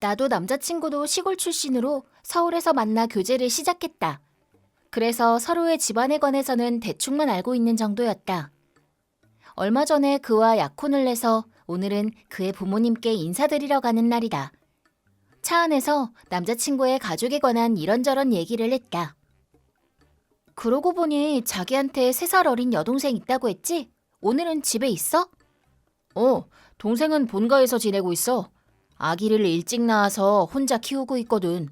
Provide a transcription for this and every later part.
나도 남자친구도 시골 출신으로 서울에서 만나 교제를 시작했다. 그래서 서로의 집안에 관해서는 대충만 알고 있는 정도였다. 얼마 전에 그와 약혼을 해서 오늘은 그의 부모님께 인사드리러 가는 날이다. 차 안에서 남자친구의 가족에 관한 이런저런 얘기를 했다. 그러고 보니 자기한테 3살 어린 여동생 있다고 했지? 오늘은 집에 있어? 동생은 본가에서 지내고 있어. 아기를 일찍 낳아서 혼자 키우고 있거든.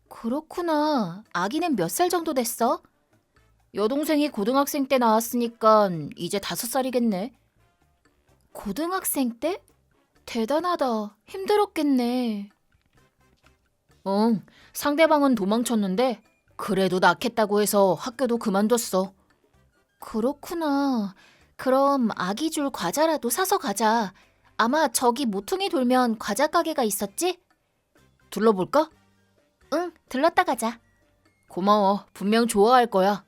그렇구나. 아기는 몇 살 정도 됐어? 여동생이 고등학생 때 낳았으니까 이제 5살이겠네. 고등학생 때? 대단하다. 힘들었겠네. 응, 상대방은 도망쳤는데 그래도 낳겠다고 해서 학교도 그만뒀어. 그렇구나. 그럼 아기 줄 과자라도 사서 가자. 아마 저기 모퉁이 돌면 과자 가게가 있었지? 둘러볼까? 응, 들렀다 가자. 고마워. 분명 좋아할 거야.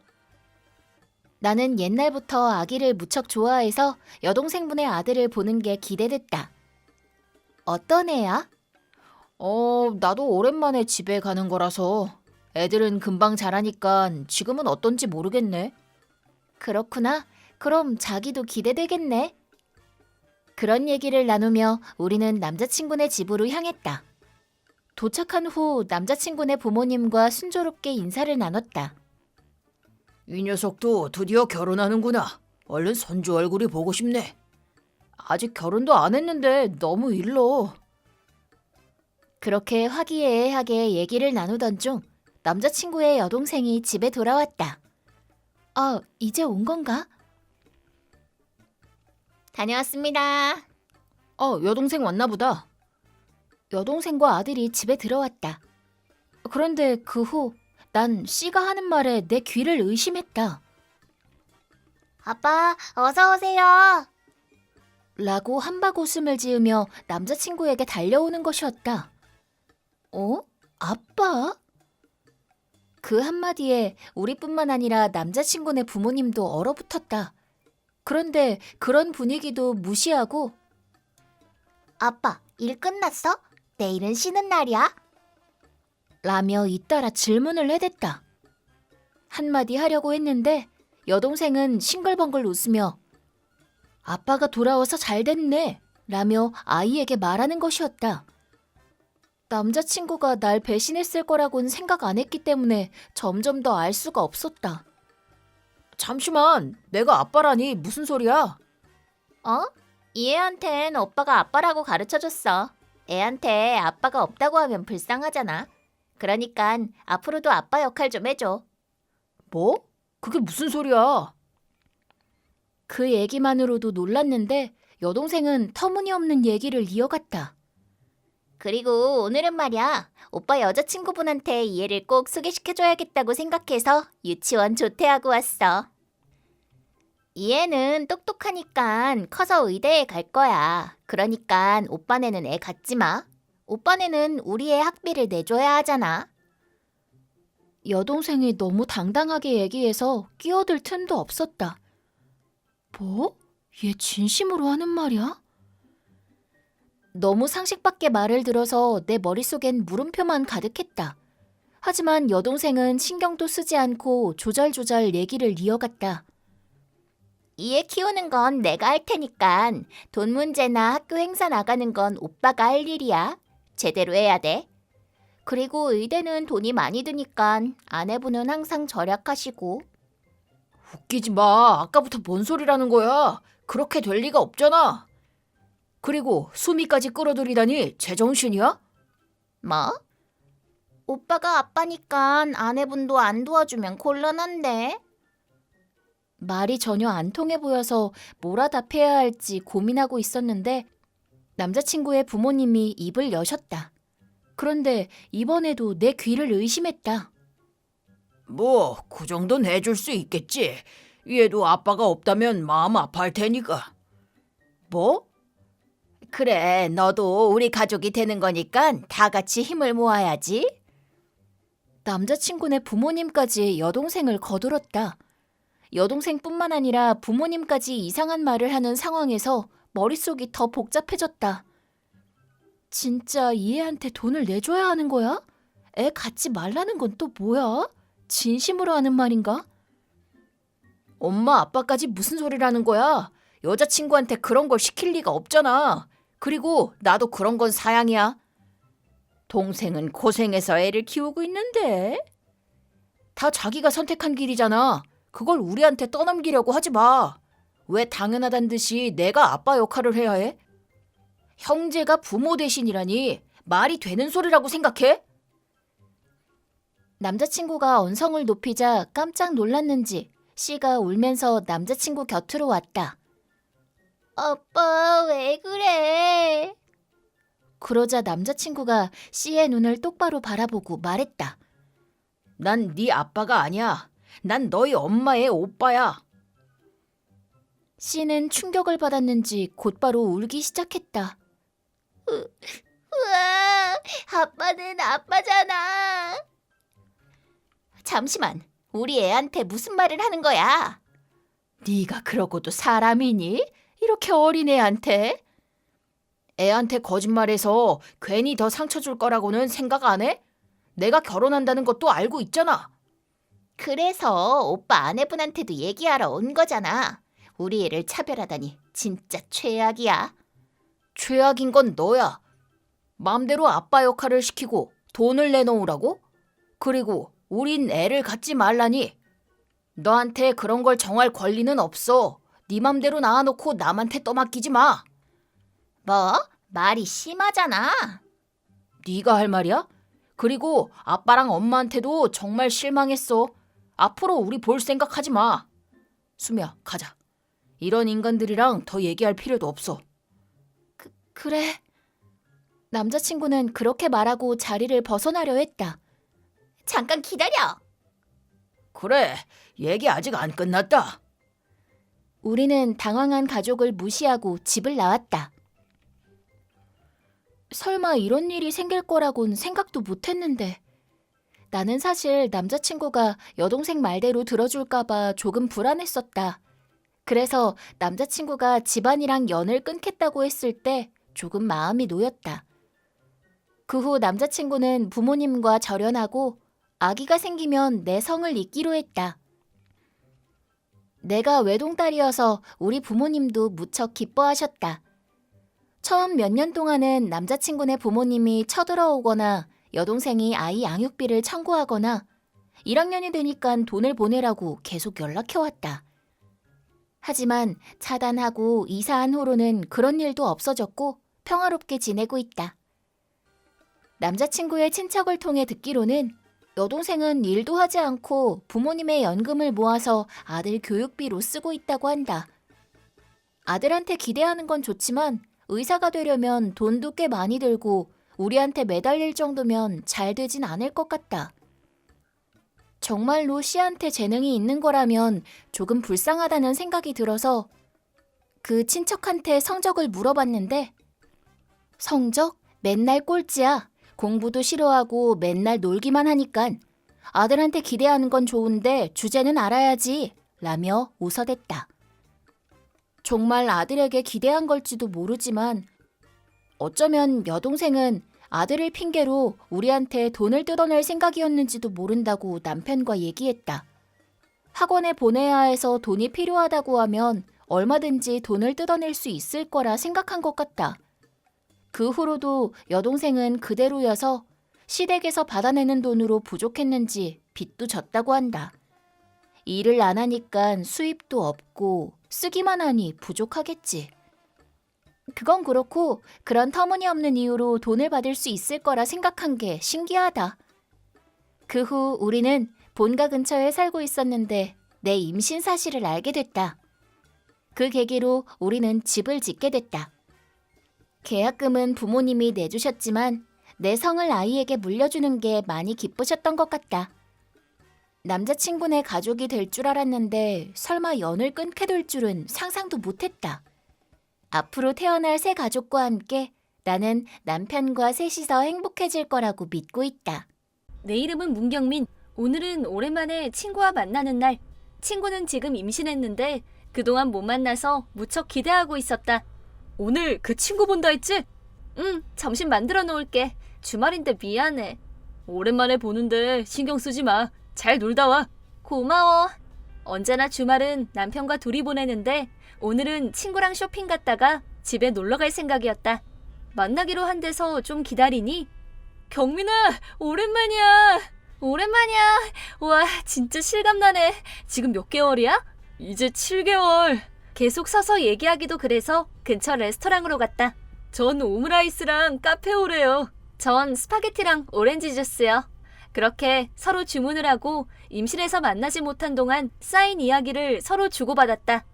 나는 옛날부터 아기를 무척 좋아해서 여동생분의 아들을 보는 게 기대됐다. 어떤 애야? 나도 오랜만에 집에 가는 거라서 애들은 금방 자라니까 지금은 어떤지 모르겠네. 그렇구나. 그럼 자기도 기대되겠네. 그런 얘기를 나누며 우리는 남자친구네 집으로 향했다. 도착한 후 남자친구네 부모님과 순조롭게 인사를 나눴다. 이 녀석도 드디어 결혼하는구나. 얼른 손주 얼굴이 보고 싶네. 아직 결혼도 안 했는데 너무 일러. 그렇게 화기애애하게 얘기를 나누던 중 남자친구의 여동생이 집에 돌아왔다. 이제 온 건가? 다녀왔습니다. 여동생 왔나 보다. 여동생과 아들이 집에 들어왔다. 그런데 그 후 난 씨가 하는 말에 내 귀를 의심했다. 아빠, 어서 오세요. 라고 한박 웃음을 지으며 남자친구에게 달려오는 것이었다. 아빠? 그 한마디에 우리뿐만 아니라 남자친구네 부모님도 얼어붙었다. 그런데 그런 분위기도 무시하고 아빠, 일 끝났어? 내일은 쉬는 날이야? 라며 잇따라 질문을 해댔다. 한마디 하려고 했는데 여동생은 싱글벙글 웃으며 아빠가 돌아와서 잘 됐네 라며 아이에게 말하는 것이었다. 남자친구가 날 배신했을 거라고는 생각 안 했기 때문에 점점 더 알 수가 없었다. 잠시만, 내가 아빠라니 무슨 소리야? 이 애한텐 오빠가 아빠라고 가르쳐줬어. 애한테 아빠가 없다고 하면 불쌍하잖아. 그러니까 앞으로도 아빠 역할 좀 해줘. 뭐? 그게 무슨 소리야? 그 얘기만으로도 놀랐는데 여동생은 터무니없는 얘기를 이어갔다. 그리고 오늘은 말이야, 오빠 여자친구분한테 이 애를 꼭 소개시켜줘야겠다고 생각해서 유치원 조퇴하고 왔어. 이 애는 똑똑하니까 커서 의대에 갈 거야. 그러니까 오빠네는 애 갖지 마. 오빠네는 우리 애 학비를 내줘야 하잖아. 여동생이 너무 당당하게 얘기해서 끼어들 틈도 없었다. 뭐? 얘 진심으로 하는 말이야? 너무 상식 밖의 말을 들어서 내 머릿속엔 물음표만 가득했다. 하지만 여동생은 신경도 쓰지 않고 조절조절 얘기를 이어갔다. 이 애 키우는 건 내가 할 테니까 돈 문제나 학교 행사 나가는 건 오빠가 할 일이야. 제대로 해야 돼. 그리고 의대는 돈이 많이 드니까 아내분은 항상 절약하시고. 웃기지 마. 아까부터 뭔 소리라는 거야? 그렇게 될 리가 없잖아. 그리고 수미까지 끌어들이다니 제정신이야? 뭐? 오빠가 아빠니까 아내분도 안 도와주면 곤란한데. 말이 전혀 안 통해 보여서 뭐라 답해야 할지 고민하고 있었는데 남자친구의 부모님이 입을 여셨다. 그런데 이번에도 내 귀를 의심했다. 뭐, 그 정도는 해줄 수 있겠지. 얘도 아빠가 없다면 마음 아파할 테니까. 뭐? 그래, 너도 우리 가족이 되는 거니까 다 같이 힘을 모아야지. 남자친구네 부모님까지 여동생을 거들었다. 여동생뿐만 아니라 부모님까지 이상한 말을 하는 상황에서 머릿속이 더 복잡해졌다. 진짜 이 애한테 돈을 내줘야 하는 거야? 애 갖지 말라는 건 또 뭐야? 진심으로 하는 말인가? 엄마 아빠까지 무슨 소리라는 거야? 여자친구한테 그런 걸 시킬 리가 없잖아. 그리고 나도 그런 건 사양이야. 동생은 고생해서 애를 키우고 있는데. 다 자기가 선택한 길이잖아. 그걸 우리한테 떠넘기려고 하지 마. 왜 당연하단 듯이 내가 아빠 역할을 해야 해? 형제가 부모 대신이라니 말이 되는 소리라고 생각해? 남자친구가 언성을 높이자 깜짝 놀랐는지 씨가 울면서 남자친구 곁으로 왔다. 아빠, 왜 그래? 그러자 남자친구가 씨의 눈을 똑바로 바라보고 말했다. 난 네 아빠가 아니야. 난 너희 엄마의 오빠야. 씨는 충격을 받았는지 곧바로 울기 시작했다. 우와, 아빠는 아빠잖아. 잠시만, 우리 애한테 무슨 말을 하는 거야? 네가 그러고도 사람이니? 이렇게 어린 애한테? 애한테 거짓말해서 괜히 더 상처 줄 거라고는 생각 안 해? 내가 결혼한다는 것도 알고 있잖아. 그래서 오빠 아내분한테도 얘기하러 온 거잖아. 우리 애를 차별하다니 진짜 최악이야. 최악인 건 너야. 맘대로 아빠 역할을 시키고 돈을 내놓으라고? 그리고 우린 애를 갖지 말라니. 너한테 그런 걸 정할 권리는 없어. 네 맘대로 낳아놓고 남한테 떠맡기지 마. 뭐? 말이 심하잖아. 네가 할 말이야? 그리고 아빠랑 엄마한테도 정말 실망했어. 앞으로 우리 볼 생각하지 마. 수미야, 가자. 이런 인간들이랑 더 얘기할 필요도 없어. 그래. 남자친구는 그렇게 말하고 자리를 벗어나려 했다. 잠깐 기다려. 그래, 얘기 아직 안 끝났다. 우리는 당황한 가족을 무시하고 집을 나왔다. 설마 이런 일이 생길 거라곤 생각도 못했는데. 나는 사실 남자친구가 여동생 말대로 들어줄까봐 조금 불안했었다. 그래서 남자친구가 집안이랑 연을 끊겠다고 했을 때 조금 마음이 놓였다. 그 후 남자친구는 부모님과 절연하고 아기가 생기면 내 성을 잇기로 했다. 내가 외동딸이어서 우리 부모님도 무척 기뻐하셨다. 처음 몇 년 동안은 남자친구네 부모님이 쳐들어오거나 여동생이 아이 양육비를 청구하거나 1학년이 되니까 돈을 보내라고 계속 연락해왔다. 하지만 차단하고 이사한 후로는 그런 일도 없어졌고 평화롭게 지내고 있다. 남자친구의 친척을 통해 듣기로는 여동생은 일도 하지 않고 부모님의 연금을 모아서 아들 교육비로 쓰고 있다고 한다. 아들한테 기대하는 건 좋지만 의사가 되려면 돈도 꽤 많이 들고 우리한테 매달릴 정도면 잘 되진 않을 것 같다. 정말로 씨한테 재능이 있는 거라면 조금 불쌍하다는 생각이 들어서 그 친척한테 성적을 물어봤는데 성적? 맨날 꼴찌야. 공부도 싫어하고 맨날 놀기만 하니깐 아들한테 기대하는 건 좋은데 주제는 알아야지 라며 웃어댔다. 정말 아들에게 기대한 걸지도 모르지만 어쩌면 여동생은 아들을 핑계로 우리한테 돈을 뜯어낼 생각이었는지도 모른다고 남편과 얘기했다. 학원에 보내야 해서 돈이 필요하다고 하면 얼마든지 돈을 뜯어낼 수 있을 거라 생각한 것 같다. 그 후로도 여동생은 그대로여서 시댁에서 받아내는 돈으로 부족했는지 빚도 졌다고 한다. 일을 안 하니까 수입도 없고 쓰기만 하니 부족하겠지. 그건 그렇고 그런 터무니없는 이유로 돈을 받을 수 있을 거라 생각한 게 신기하다. 그 후 우리는 본가 근처에 살고 있었는데 내 임신 사실을 알게 됐다. 그 계기로 우리는 집을 짓게 됐다. 계약금은 부모님이 내주셨지만 내 성을 아이에게 물려주는 게 많이 기쁘셨던 것 같다. 남자친구네 가족이 될 줄 알았는데 설마 연을 끊게 될 줄은 상상도 못했다. 앞으로 태어날 새 가족과 함께 나는 남편과 셋이서 행복해질 거라고 믿고 있다. 내 이름은 문경민. 오늘은 오랜만에 친구와 만나는 날. 친구는 지금 임신했는데 그동안 못 만나서 무척 기대하고 있었다. 오늘 그 친구 본다 했지? 응, 점심 만들어 놓을게. 주말인데 미안해. 오랜만에 보는데 신경 쓰지 마. 잘 놀다 와. 고마워. 언제나 주말은 남편과 둘이 보내는데 오늘은 친구랑 쇼핑 갔다가 집에 놀러 갈 생각이었다. 만나기로 한 데서 좀 기다리니 경민아, 오랜만이야. 오랜만이야. 와, 진짜 실감나네. 지금 몇 개월이야? 이제 7개월. 계속 서서 얘기하기도 그래서 근처 레스토랑으로 갔다. 전 오므라이스랑 카페오레요. 전 스파게티랑 오렌지 주스요. 그렇게 서로 주문을 하고 임신해서 만나지 못한 동안 쌓인 이야기를 서로 주고받았다.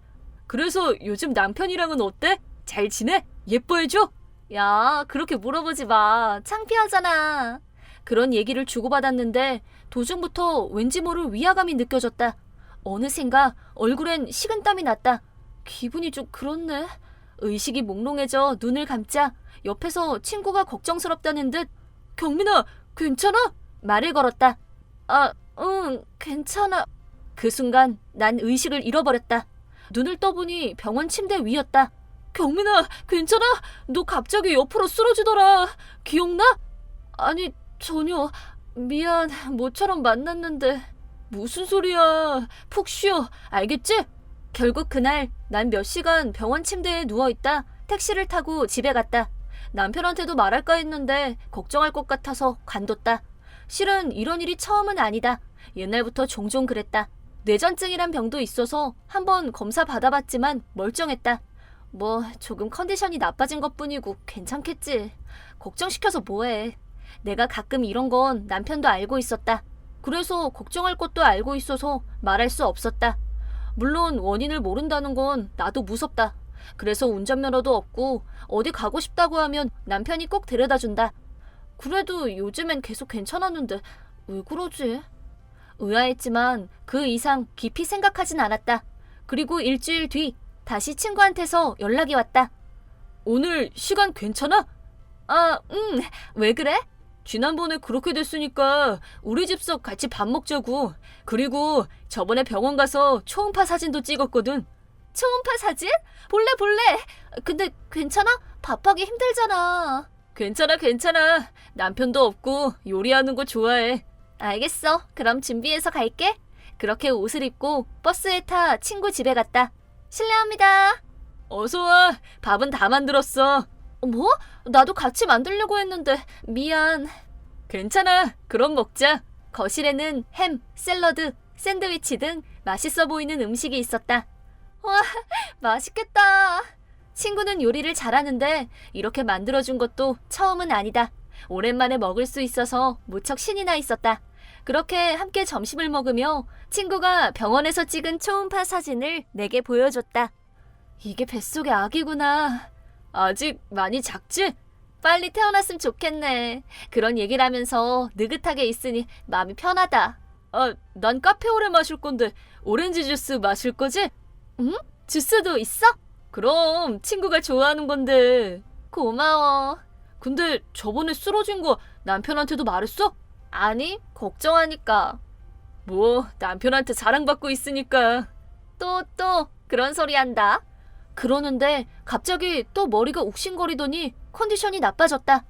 그래서 요즘 남편이랑은 어때? 잘 지내? 예뻐해줘? 야, 그렇게 물어보지 마. 창피하잖아. 그런 얘기를 주고받았는데 도중부터 왠지 모를 위화감이 느껴졌다. 어느샌가 얼굴엔 식은땀이 났다. 기분이 좀 그렇네. 의식이 몽롱해져 눈을 감자 옆에서 친구가 걱정스럽다는 듯 경민아, 괜찮아? 말을 걸었다. 아, 응, 괜찮아. 그 순간 난 의식을 잃어버렸다. 눈을 떠보니 병원 침대 위였다. 경민아, 괜찮아? 너 갑자기 옆으로 쓰러지더라. 기억나? 아니, 전혀. 미안, 모처럼 만났는데. 무슨 소리야. 푹 쉬어. 알겠지? 결국 그날 난 몇 시간 병원 침대에 누워있다 택시를 타고 집에 갔다. 남편한테도 말할까 했는데 걱정할 것 같아서 관뒀다. 실은 이런 일이 처음은 아니다. 옛날부터 종종 그랬다. 뇌전증이란 병도 있어서 한번 검사 받아봤지만 멀쩡했다. 뭐 조금 컨디션이 나빠진 것뿐이고 괜찮겠지. 걱정시켜서 뭐해. 내가 가끔 이런 건 남편도 알고 있었다. 그래서 걱정할 것도 알고 있어서 말할 수 없었다. 물론 원인을 모른다는 건 나도 무섭다. 그래서 운전면허도 없고 어디 가고 싶다고 하면 남편이 꼭 데려다준다. 그래도 요즘엔 계속 괜찮았는데 왜 그러지? 의아했지만 그 이상 깊이 생각하진 않았다. 그리고 일주일 뒤 다시 친구한테서 연락이 왔다. 오늘 시간 괜찮아? 아, 응. 왜 그래? 지난번에 그렇게 됐으니까 우리 집서 같이 밥 먹자고. 그리고 저번에 병원 가서 초음파 사진도 찍었거든. 초음파 사진? 볼래. 근데 괜찮아? 밥하기 힘들잖아. 괜찮아. 남편도 없고 요리하는 거 좋아해. 알겠어. 그럼 준비해서 갈게. 그렇게 옷을 입고 버스에 타 친구 집에 갔다. 실례합니다. 어서 와. 밥은 다 만들었어. 뭐? 나도 같이 만들려고 했는데 미안. 괜찮아. 그럼 먹자. 거실에는 햄, 샐러드, 샌드위치 등 맛있어 보이는 음식이 있었다. 와, 맛있겠다. 친구는 요리를 잘하는데 이렇게 만들어준 것도 처음은 아니다. 오랜만에 먹을 수 있어서 무척 신이 나 있었다. 그렇게 함께 점심을 먹으며 친구가 병원에서 찍은 초음파 사진을 내게 보여줬다. 이게 뱃속의 아기구나. 아직 많이 작지? 빨리 태어났으면 좋겠네. 그런 얘기를 하면서 느긋하게 있으니 마음이 편하다. 아, 난 카페오레 마실 건데 오렌지 주스 마실 거지? 응? 주스도 있어? 그럼 친구가 좋아하는 건데. 고마워. 근데 저번에 쓰러진 거 남편한테도 말했어? 아니, 걱정하니까. 뭐 남편한테 자랑받고 있으니까. 또 그런 소리 한다. 그러는데 갑자기 또 머리가 욱신거리더니 컨디션이 나빠졌다.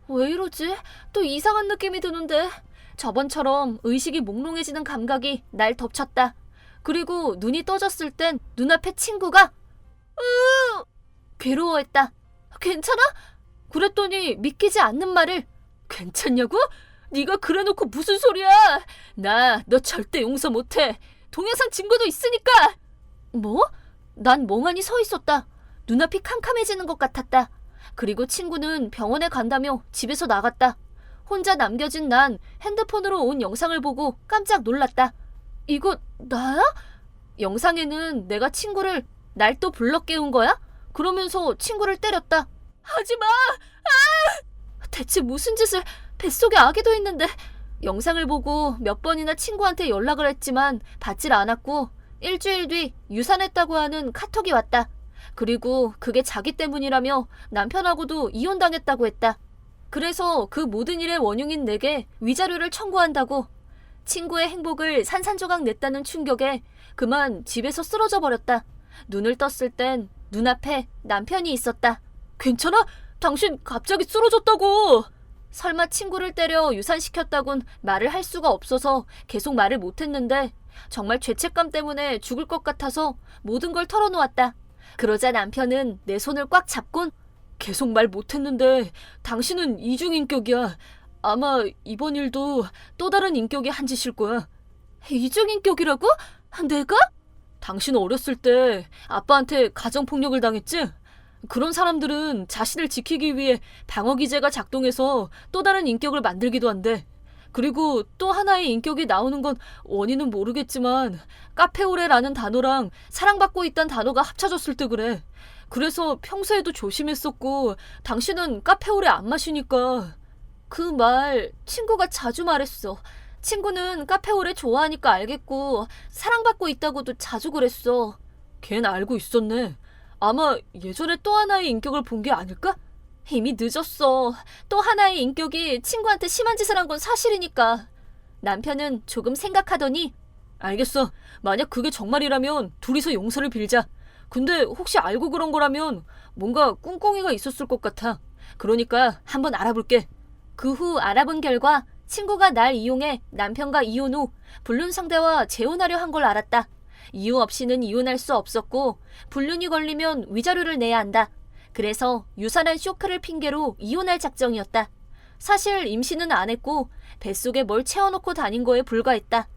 왜 이러지? 또 이상한 느낌이 드는데. 저번처럼 의식이 몽롱해지는 감각이 날 덮쳤다. 그리고 눈이 떠졌을 땐 눈앞에 친구가 괴로워했다. 괜찮아? 그랬더니 믿기지 않는 말을 괜찮냐고? 네가 그래놓고 무슨 소리야? 나 너 절대 용서 못해. 동영상 증거도 있으니까. 뭐? 난 멍하니 서 있었다. 눈앞이 캄캄해지는 것 같았다. 그리고 친구는 병원에 간다며 집에서 나갔다. 혼자 남겨진 난 핸드폰으로 온 영상을 보고 깜짝 놀랐다. 이거 나야? 영상에는 내가 친구를 날 또 불러 깨운 거야? 그러면서 친구를 때렸다. 하지마! 대체 무슨 짓을. 뱃속에 아기도 있는데. 영상을 보고 몇 번이나 친구한테 연락을 했지만 받질 않았고 일주일 뒤 유산했다고 하는 카톡이 왔다. 그리고 그게 자기 때문이라며 남편하고도 이혼당했다고 했다. 그래서 그 모든 일의 원흉인 내게 위자료를 청구한다고. 친구의 행복을 산산조각 냈다는 충격에 그만 집에서 쓰러져 버렸다. 눈을 떴을 땐 눈앞에 남편이 있었다. 괜찮아? 당신 갑자기 쓰러졌다고. 설마 친구를 때려 유산시켰다곤 말을 할 수가 없어서 계속 말을 못했는데 정말 죄책감 때문에 죽을 것 같아서 모든 걸 털어놓았다. 그러자 남편은 내 손을 꽉 잡곤 계속 말 못했는데 당신은 이중인격이야. 아마 이번 일도 또 다른 인격이 한 짓일 거야. 이중인격이라고? 내가? 당신 어렸을 때 아빠한테 가정폭력을 당했지? 그런 사람들은 자신을 지키기 위해 방어기제가 작동해서 또 다른 인격을 만들기도 한대. 그리고 또 하나의 인격이 나오는 건 원인은 모르겠지만 카페오레라는 단어랑 사랑받고 있다는 단어가 합쳐졌을 때 그래. 그래서 평소에도 조심했었고 당신은 카페오레 안 마시니까. 그 말 친구가 자주 말했어. 친구는 카페오레 좋아하니까 알겠고 사랑받고 있다고도 자주 그랬어. 걘 알고 있었네. 아마 예전에 또 하나의 인격을 본 게 아닐까? 이미 늦었어. 또 하나의 인격이 친구한테 심한 짓을 한 건 사실이니까. 남편은 조금 생각하더니 알겠어. 만약 그게 정말이라면 둘이서 용서를 빌자. 근데 혹시 알고 그런 거라면 뭔가 꿍꿍이가 있었을 것 같아. 그러니까 한번 알아볼게. 그 후 알아본 결과 친구가 날 이용해 남편과 이혼 후 불륜 상대와 재혼하려 한 걸 알았다. 이유 없이는 이혼할 수 없었고 불륜이 걸리면 위자료를 내야 한다. 그래서 유산한 쇼크를 핑계로 이혼할 작정이었다. 사실 임신은 안 했고 뱃속에 뭘 채워놓고 다닌 거에 불과했다.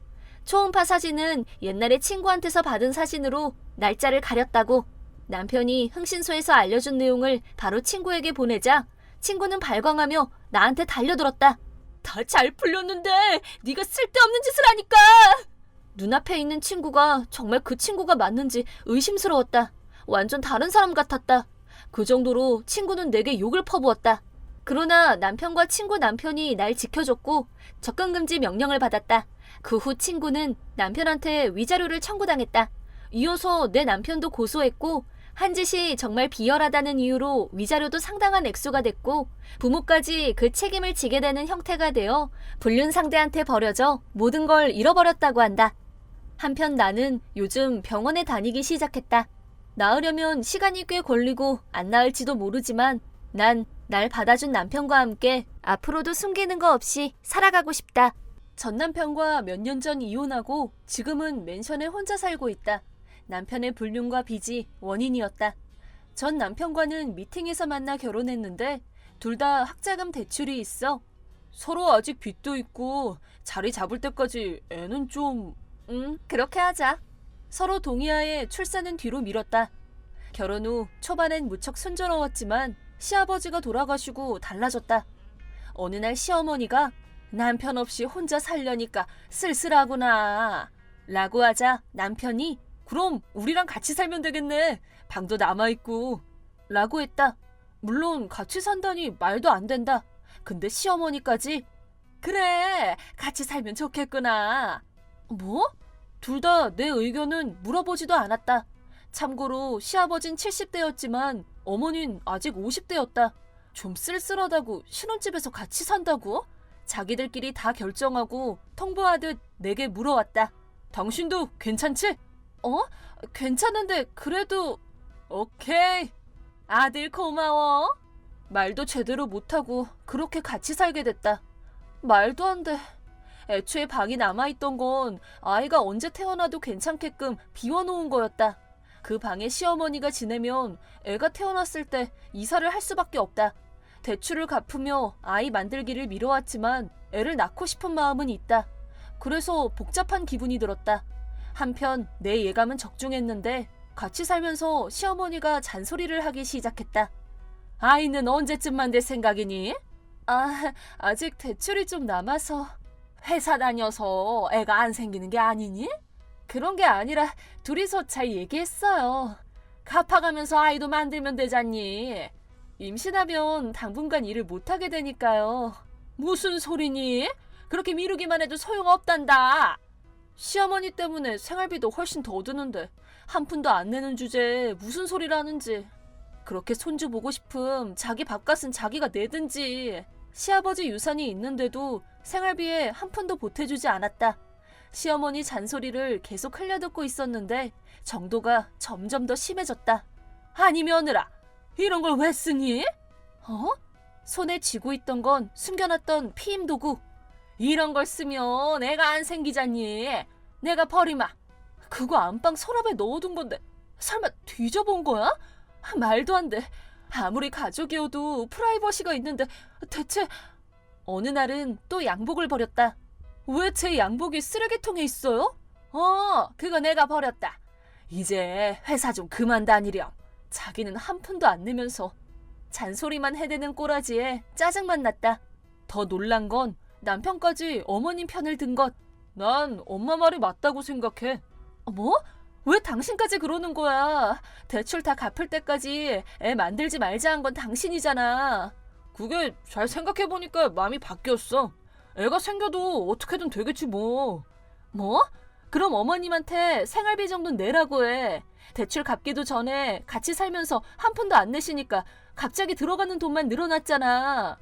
초음파 사진은 옛날에 친구한테서 받은 사진으로 날짜를 가렸다고. 남편이 흥신소에서 알려준 내용을 바로 친구에게 보내자 친구는 발광하며 나한테 달려들었다. 다 잘 풀렸는데 네가 쓸데없는 짓을 하니까. 눈앞에 있는 친구가 정말 그 친구가 맞는지 의심스러웠다. 완전 다른 사람 같았다. 그 정도로 친구는 내게 욕을 퍼부었다. 그러나 남편과 친구 남편이 날 지켜줬고 접근금지 명령을 받았다. 그 후 친구는 남편한테 위자료를 청구당했다. 이어서 내 남편도 고소했고 한 짓이 정말 비열하다는 이유로 위자료도 상당한 액수가 됐고 부모까지 그 책임을 지게 되는 형태가 되어 불륜 상대한테 버려져 모든 걸 잃어버렸다고 한다. 한편 나는 요즘 병원에 다니기 시작했다. 나으려면 시간이 꽤 걸리고 안 나을지도 모르지만 난 날 받아준 남편과 함께 앞으로도 숨기는 거 없이 살아가고 싶다. 전 남편과 몇 년 전 이혼하고 지금은 맨션에 혼자 살고 있다. 남편의 불륜과 빚이 원인이었다. 전 남편과는 미팅에서 만나 결혼했는데 둘 다 학자금 대출이 있어. 서로 아직 빚도 있고 자리 잡을 때까지 애는 좀... 그렇게 하자. 서로 동의하에 출산은 뒤로 미뤘다. 결혼 후 초반엔 무척 순조로웠지만 시아버지가 돌아가시고 달라졌다. 어느 날 시어머니가 남편 없이 혼자 살려니까 쓸쓸하구나 라고 하자 남편이 그럼 우리랑 같이 살면 되겠네. 방도 남아있고 라고 했다. 물론 같이 산다니 말도 안 된다. 근데 시어머니까지 그래 같이 살면 좋겠구나. 뭐? 둘 다 내 의견은 물어보지도 않았다. 참고로 시아버진 70대였지만 어머닌 아직 50대였다. 좀 쓸쓸하다고 신혼집에서 같이 산다고? 자기들끼리 다 결정하고 통보하듯 내게 물어왔다. 당신도 괜찮지? 괜찮은데 그래도... 오케이. 아들 고마워. 말도 제대로 못하고 그렇게 같이 살게 됐다. 말도 안 돼. 애초에 방이 남아있던 건 아이가 언제 태어나도 괜찮게끔 비워놓은 거였다. 그 방에 시어머니가 지내면 애가 태어났을 때 이사를 할 수밖에 없다. 대출을 갚으며 아이 만들기를 미뤄왔지만 애를 낳고 싶은 마음은 있다. 그래서 복잡한 기분이 들었다. 한편 내 예감은 적중했는데 같이 살면서 시어머니가 잔소리를 하기 시작했다. 아이는 언제쯤 만들 생각이니? 아직 대출이 좀 남아서. 회사 다녀서 애가 안 생기는 게 아니니? 그런 게 아니라 둘이서 잘 얘기했어요. 갚아가면서 아이도 만들면 되잖니. 임신하면 당분간 일을 못하게 되니까요. 무슨 소리니? 그렇게 미루기만 해도 소용없단다. 시어머니 때문에 생활비도 훨씬 더 드는데 한 푼도 안 내는 주제에 무슨 소리라는지. 그렇게 손주 보고 싶음 자기 밥값은 자기가 내든지. 시아버지 유산이 있는데도 생활비에 한 푼도 보태주지 않았다. 시어머니 잔소리를 계속 흘려듣고 있었는데 정도가 점점 더 심해졌다. 아니 며느라, 이런 걸 왜 쓰니? 어? 손에 쥐고 있던 건 숨겨놨던 피임 도구. 이런 걸 쓰면 애가 안 생기잖니. 내가 버리마. 그거 안방 서랍에 넣어둔 건데 설마 뒤져본 거야? 말도 안 돼. 아무리 가족이어도 프라이버시가 있는데 대체. 어느 날은 또 양복을 버렸다. 왜 제 양복이 쓰레기통에 있어요? 그거 내가 버렸다. 이제 회사 좀 그만 다니렴. 자기는 한 푼도 안 내면서 잔소리만 해대는 꼬라지에 짜증만 났다. 더 놀란 건 남편까지 어머님 편을 든 것. 난 엄마 말이 맞다고 생각해. 뭐? 왜 당신까지 그러는 거야? 대출 다 갚을 때까지 애 만들지 말자 한 건 당신이잖아. 그게 잘 생각해보니까 마음이 바뀌었어. 애가 생겨도 어떻게든 되겠지 뭐. 뭐? 그럼 어머님한테 생활비 정도는 내라고 해. 대출 갚기도 전에 같이 살면서 한 푼도 안 내시니까 갑자기 들어가는 돈만 늘어났잖아.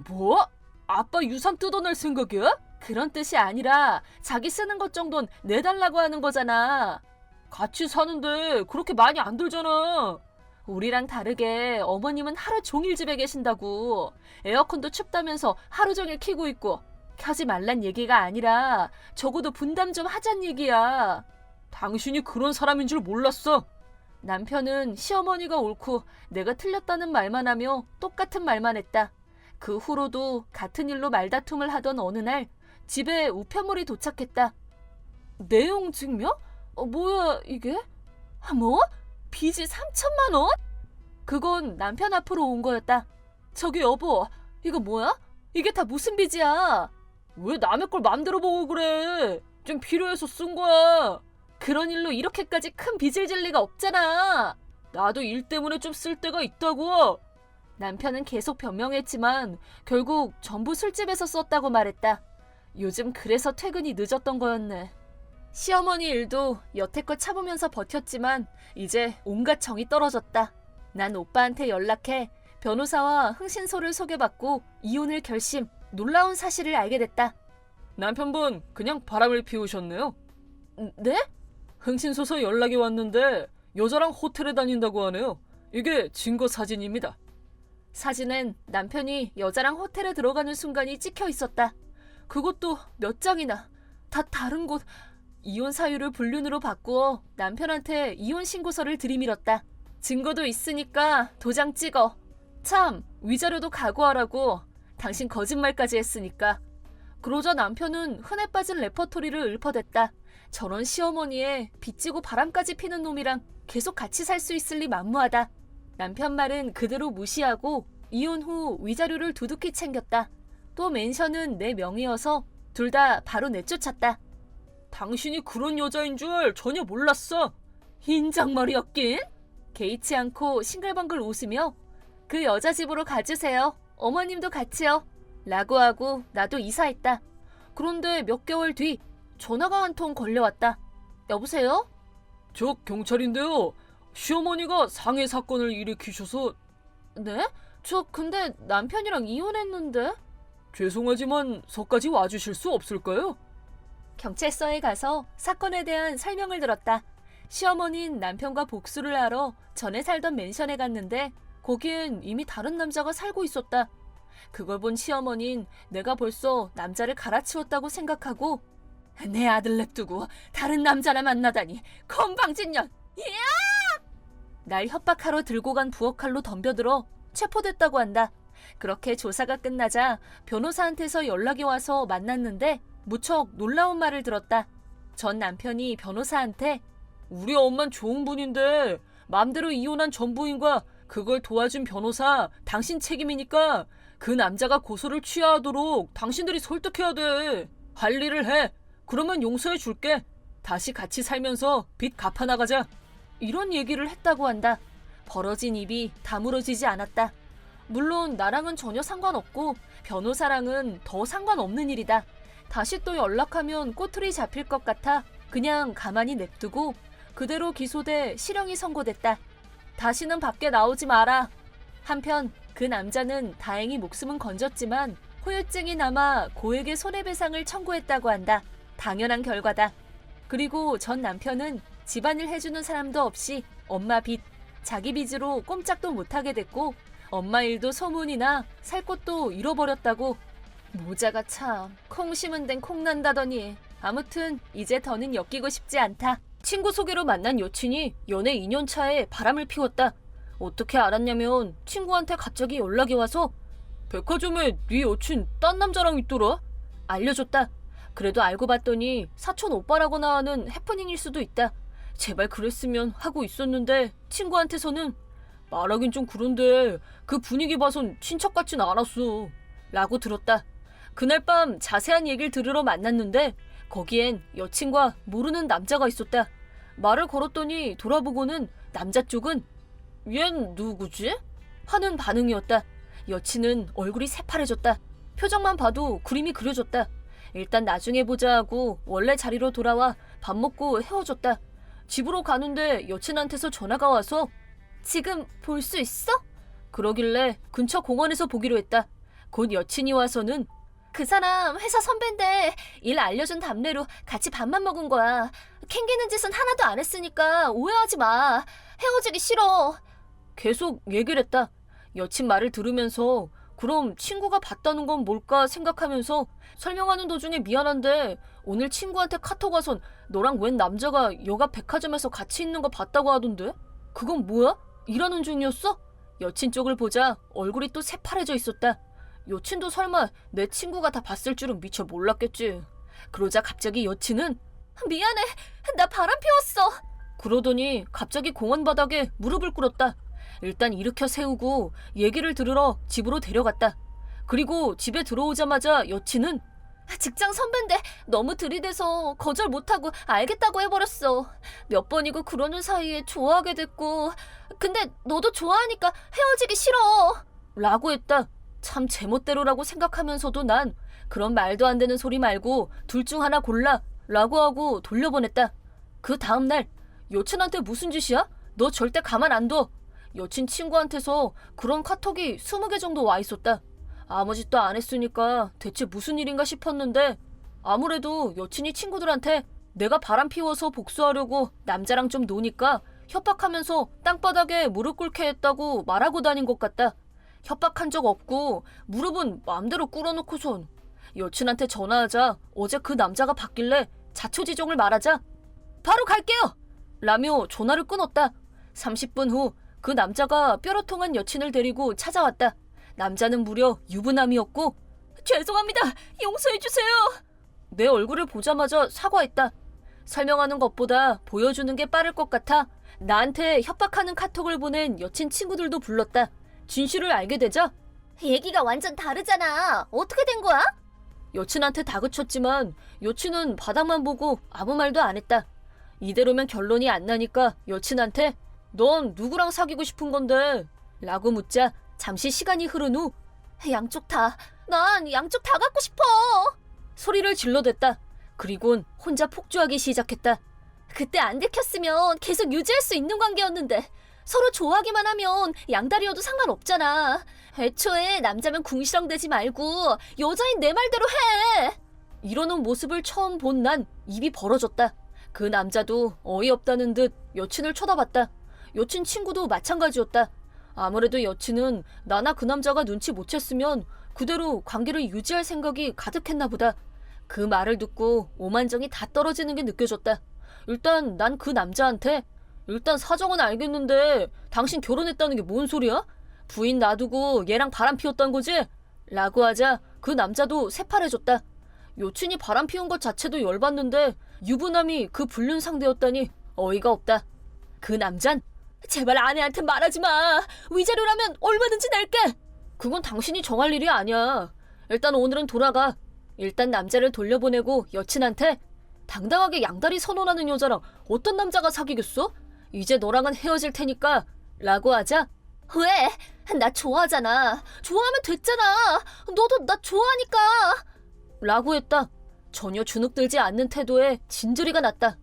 뭐? 아빠 유산 뜯어낼 생각이야? 그런 뜻이 아니라 자기 쓰는 것 정도는 내달라고 하는 거잖아. 같이 사는데 그렇게 많이 안 들잖아. 우리랑 다르게 어머님은 하루 종일 집에 계신다고. 에어컨도 춥다면서 하루 종일 켜고 있고. 켜지 말란 얘기가 아니라 적어도 분담 좀 하잔 얘기야. 당신이 그런 사람인 줄 몰랐어. 남편은 시어머니가 옳고 내가 틀렸다는 말만 하며 똑같은 말만 했다. 그 후로도 같은 일로 말다툼을 하던 어느 날 집에 우편물이 도착했다. 내용 증명? 뭐야 이게? 뭐? 빚이 3천만 원? 그건 남편 앞으로 온 거였다. 저기 여보, 이거 뭐야? 이게 다 무슨 빚이야? 왜 남의 걸 맘대로 보고 그래? 좀 필요해서 쓴 거야. 그런 일로 이렇게까지 큰 빚을 질 리가 없잖아. 나도 일 때문에 좀 쓸 때가 있다고. 남편은 계속 변명했지만 결국 전부 술집에서 썼다고 말했다. 요즘 그래서 퇴근이 늦었던 거였네. 시어머니 일도 여태껏 참으면서 버텼지만 이제 온갖 정이 떨어졌다. 난 오빠한테 연락해 변호사와 흥신소를 소개받고 이혼을 결심. 놀라운 사실을 알게 됐다. 남편분 그냥 바람을 피우셨네요. 네? 흥신소서 연락이 왔는데 여자랑 호텔에 다닌다고 하네요. 이게 증거 사진입니다. 사진엔 남편이 여자랑 호텔에 들어가는 순간이 찍혀 있었다. 그것도 몇 장이나. 다 다른 곳. 이혼 사유를 불륜으로 바꾸어 남편한테 이혼 신고서를 들이밀었다. 증거도 있으니까 도장 찍어. 참, 위자료도 각오하라고. 당신 거짓말까지 했으니까. 그러자 남편은 흔해 빠진 레퍼토리를 읊어댔다. 저런 시어머니에 빚지고 바람까지 피는 놈이랑 계속 같이 살 수 있을 리 만무하다. 남편 말은 그대로 무시하고 이혼 후 위자료를 두둑히 챙겼다. 또 맨션은 내 명의여서 둘 다 바로 내쫓았다. 당신이 그런 여자인 줄 전혀 몰랐어. 인정머리였긴? 개의치 않고 싱글벙글 웃으며 그 여자 집으로 가주세요. 어머님도 같이요. 라고 하고 나도 이사했다. 그런데 몇 개월 뒤 전화가 한 통 걸려왔다. 여보세요? 저 경찰인데요. 시어머니가 상해 사건을 일으키셔서. 네? 저 근데 남편이랑 이혼했는데. 죄송하지만 서까지 와주실 수 없을까요? 경찰서에 가서 사건에 대한 설명을 들었다. 시어머니는 남편과 복수를 하러 전에 살던 맨션에 갔는데 거기엔 이미 다른 남자가 살고 있었다. 그걸 본 시어머니는 내가 벌써 남자를 갈아치웠다고 생각하고 내 아들 냅두고 다른 남자나 만나다니 건방진년! 이야! 날 협박하러 들고 간 부엌칼로 덤벼들어 체포됐다고 한다. 그렇게 조사가 끝나자 변호사한테서 연락이 와서 만났는데 무척 놀라운 말을 들었다. 전 남편이 변호사한테 우리 엄만 좋은 분인데 맘대로 이혼한 전 부인과 그걸 도와준 변호사 당신 책임이니까 그 남자가 고소를 취하하도록 당신들이 설득해야 돼. 할 일을 해. 그러면 용서해 줄게. 다시 같이 살면서 빚 갚아나가자. 이런 얘기를 했다고 한다. 벌어진 입이 다물어지지 않았다. 물론 나랑은 전혀 상관없고 변호사랑은 더 상관없는 일이다. 다시 또 연락하면 꼬투리 잡힐 것 같아 그냥 가만히 냅두고 그대로 기소돼 실형이 선고됐다. 다시는 밖에 나오지 마라. 한편 그 남자는 다행히 목숨은 건졌지만 후유증이 남아 고액의 손해배상을 청구했다고 한다. 당연한 결과다. 그리고 전 남편은 집안일 해주는 사람도 없이 엄마 빚, 자기 빚으로 꼼짝도 못하게 됐고 엄마 일도 소문이나 살 곳도 잃어버렸다고. 모자가 참 콩 심은 데는 콩 난다더니. 아무튼 이제 더는 엮이고 싶지 않다. 친구 소개로 만난 여친이 연애 2년 차에 바람을 피웠다. 어떻게 알았냐면 친구한테 갑자기 연락이 와서 백화점에 네 여친 딴 남자랑 있더라? 알려줬다. 그래도 알고 봤더니 사촌 오빠라고나 하는 해프닝일 수도 있다. 제발 그랬으면 하고 있었는데 친구한테서는 말하긴 좀 그런데 그 분위기 봐선 친척 같진 않았어 라고 들었다. 그날 밤 자세한 얘기를 들으러 만났는데 거기엔 여친과 모르는 남자가 있었다. 말을 걸었더니 돌아보고는 남자 쪽은 얜 누구지? 하는 반응이었다. 여친은 얼굴이 새파래졌다. 표정만 봐도 그림이 그려졌다. 일단 나중에 보자 하고 원래 자리로 돌아와 밥 먹고 헤어졌다. 집으로 가는데 여친한테서 전화가 와서 지금 볼 수 있어? 그러길래 근처 공원에서 보기로 했다. 곧 여친이 와서는 그 사람 회사 선배인데 일 알려준 답례로 같이 밥만 먹은 거야. 캥기는 짓은 하나도 안 했으니까 오해하지 마. 헤어지기 싫어. 계속 얘기를 했다. 여친 말을 들으면서 그럼 친구가 봤다는 건 뭘까 생각하면서 설명하는 도중에 미안한데 오늘 친구한테 카톡 와선 너랑 웬 남자가 여가 백화점에서 같이 있는 거 봤다고 하던데? 그건 뭐야? 일하는 중이었어? 여친 쪽을 보자 얼굴이 또 새파래져 있었다. 여친도 설마 내 친구가 다 봤을 줄은 미처 몰랐겠지. 그러자 갑자기 여친은 미안해, 나 바람 피웠어. 그러더니 갑자기 공원 바닥에 무릎을 꿇었다. 일단 일으켜 세우고 얘기를 들으러 집으로 데려갔다. 그리고 집에 들어오자마자 여친은 직장 선배인데 너무 들이대서 거절 못하고 알겠다고 해버렸어. 몇 번이고 그러는 사이에 좋아하게 됐고 근데 너도 좋아하니까 헤어지기 싫어 라고 했다. 참 제멋대로라고 생각하면서도 난 그런 말도 안 되는 소리 말고 둘 중 하나 골라 라고 하고 돌려보냈다. 그 다음날 여친한테 무슨 짓이야? 너 절대 가만 안 둬. 여친 친구한테서 그런 카톡이 20개 정도 와 있었다. 아무 짓도 안 했으니까 대체 무슨 일인가 싶었는데 아무래도 여친이 친구들한테 내가 바람 피워서 복수하려고 남자랑 좀 노니까 협박하면서 땅바닥에 무릎 꿇게 했다고 말하고 다닌 것 같다. 협박한 적 없고 무릎은 마음대로 꿇어놓고선 여친한테 전화하자 어제 그 남자가 봤길래 자초지종을 말하자 바로 갈게요! 라며 전화를 끊었다. 30분 후 그 남자가 뼈로 통한 여친을 데리고 찾아왔다. 남자는 무려 유부남이었고 죄송합니다. 용서해주세요. 내 얼굴을 보자마자 사과했다. 설명하는 것보다 보여주는 게 빠를 것 같아 나한테 협박하는 카톡을 보낸 여친 친구들도 불렀다. 진실을 알게 되자 얘기가 완전 다르잖아. 어떻게 된 거야? 여친한테 다그쳤지만 여친은 바닥만 보고 아무 말도 안 했다. 이대로면 결론이 안 나니까 여친한테 넌 누구랑 사귀고 싶은 건데? 라고 묻자 잠시 시간이 흐른 후 양쪽 다, 난 양쪽 다 갖고 싶어 소리를 질러댔다. 그리곤 혼자 폭주하기 시작했다. 그때 안 들켰으면 계속 유지할 수 있는 관계였는데 서로 좋아하기만 하면 양다리여도 상관없잖아. 애초에 남자면 궁시렁대지 말고 여자인 내 말대로 해. 이러는 모습을 처음 본 난 입이 벌어졌다. 그 남자도 어이없다는 듯 여친을 쳐다봤다. 여친 친구도 마찬가지였다. 아무래도 여친은 나나 그 남자가 눈치 못 챘으면 그대로 관계를 유지할 생각이 가득했나 보다. 그 말을 듣고 오만정이 다 떨어지는 게 느껴졌다. 일단 난 그 남자한테 일단 사정은 알겠는데 당신 결혼했다는 게 뭔 소리야? 부인 놔두고 얘랑 바람 피웠단 거지? 라고 하자 그 남자도 새파래졌다. 여친이 바람 피운 것 자체도 열받는데 유부남이 그 불륜 상대였다니 어이가 없다. 그 남잔 제발 아내한테 말하지 마. 위자료라면 얼마든지 낼게. 그건 당신이 정할 일이 아니야. 일단 오늘은 돌아가. 일단 남자를 돌려보내고 여친한테 당당하게 양다리 선언하는 여자랑 어떤 남자가 사귀겠어? 이제 너랑은 헤어질 테니까 라고 하자 왜? 나 좋아하잖아. 좋아하면 됐잖아. 너도 나 좋아하니까 라고 했다. 전혀 주눅들지 않는 태도에 진저리가 났다.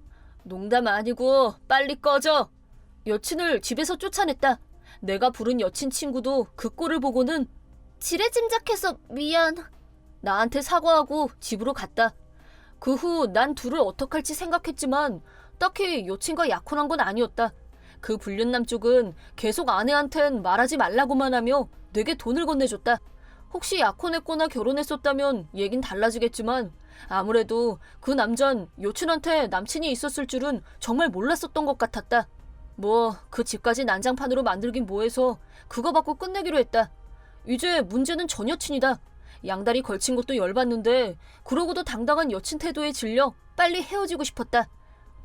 농담 아니고 빨리 꺼져. 여친을 집에서 쫓아냈다. 내가 부른 여친 친구도 그 꼴을 보고는 지레짐작해서 미안. 나한테 사과하고 집으로 갔다. 그 후 난 둘을 어떡할지 생각했지만 딱히 여친과 약혼한 건 아니었다. 그 불륜남 쪽은 계속 아내한텐 말하지 말라고만 하며 내게 돈을 건네줬다. 혹시 약혼했거나 결혼했었다면 얘긴 달라지겠지만 아무래도 그 남잔 요춘한테 남친이 있었을 줄은 정말 몰랐었던 것 같았다. 뭐 그 집까지 난장판으로 만들긴 뭐해서 그거 받고 끝내기로 했다. 이제 문제는 전 여친이다. 양다리 걸친 것도 열받는데 그러고도 당당한 여친 태도에 질려 빨리 헤어지고 싶었다.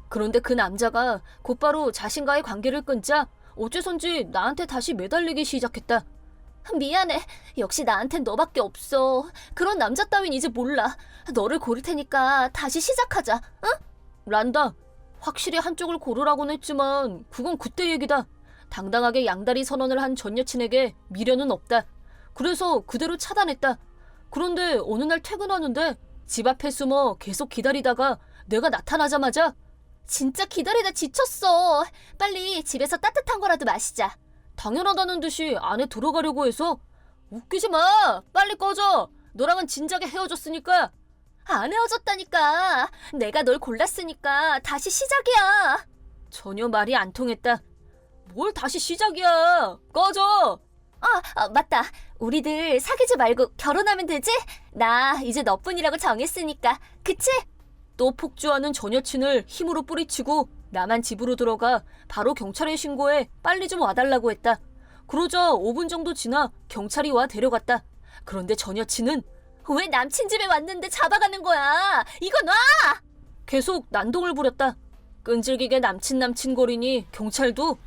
그런데 그 남자가 곧바로 자신과의 관계를 끊자 어째선지 나한테 다시 매달리기 시작했다. 미안해. 역시 나한텐 너밖에 없어. 그런 남자 따윈 이제 몰라. 너를 고를 테니까 다시 시작하자. 응? 란다. 확실히 한쪽을 고르라고는 했지만 그건 그때 얘기다. 당당하게 양다리 선언을 한 전 여친에게 미련은 없다. 그래서 그대로 차단했다. 그런데 어느 날 퇴근하는데 집 앞에 숨어 계속 기다리다가 내가 나타나자마자 진짜 기다리다 지쳤어. 빨리 집에서 따뜻한 거라도 마시자. 당연하다는 듯이 안에 들어가려고 해서 웃기지 마. 빨리 꺼져. 너랑은 진작에 헤어졌으니까. 안 헤어졌다니까. 내가 널 골랐으니까 다시 시작이야. 전혀 말이 안 통했다. 뭘 다시 시작이야. 꺼져. 맞다. 우리들 사귀지 말고 결혼하면 되지? 나 이제 너뿐이라고 정했으니까. 그치? 또 폭주하는 전 여친을 힘으로 뿌리치고 나만 집으로 들어가 바로 경찰에 신고해 빨리 좀 와달라고 했다. 그러자 5분 정도 지나 경찰이 와 데려갔다. 그런데 전 여친은 왜 남친 집에 왔는데 잡아가는 거야? 이거 놔! 계속 난동을 부렸다. 끈질기게 남친 거리니 경찰도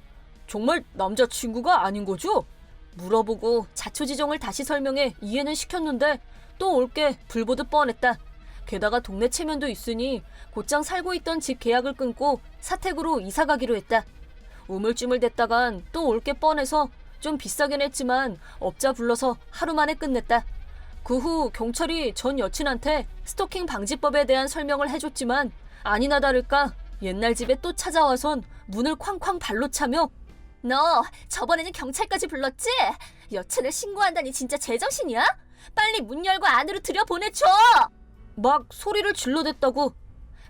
정말 남자친구가 아닌 거죠? 물어보고 자초지종을 다시 설명해 이해는 시켰는데 또 올 게 불보듯 뻔했다. 게다가 동네 체면도 있으니 곧장 살고 있던 집 계약을 끊고 사택으로 이사 가기로 했다. 우물쭈물 댔다간 또 올 게 뻔해서 좀 비싸긴 했지만 업자 불러서 하루 만에 끝냈다. 그 후 경찰이 전 여친한테 스토킹 방지법에 대한 설명을 해줬지만 아니나 다를까 옛날 집에 또 찾아와선 문을 쾅쾅 발로 차며 너 저번에는 경찰까지 불렀지? 여친을 신고한다니 진짜 제정신이야? 빨리 문 열고 안으로 들여보내줘! 막 소리를 질러댔다고.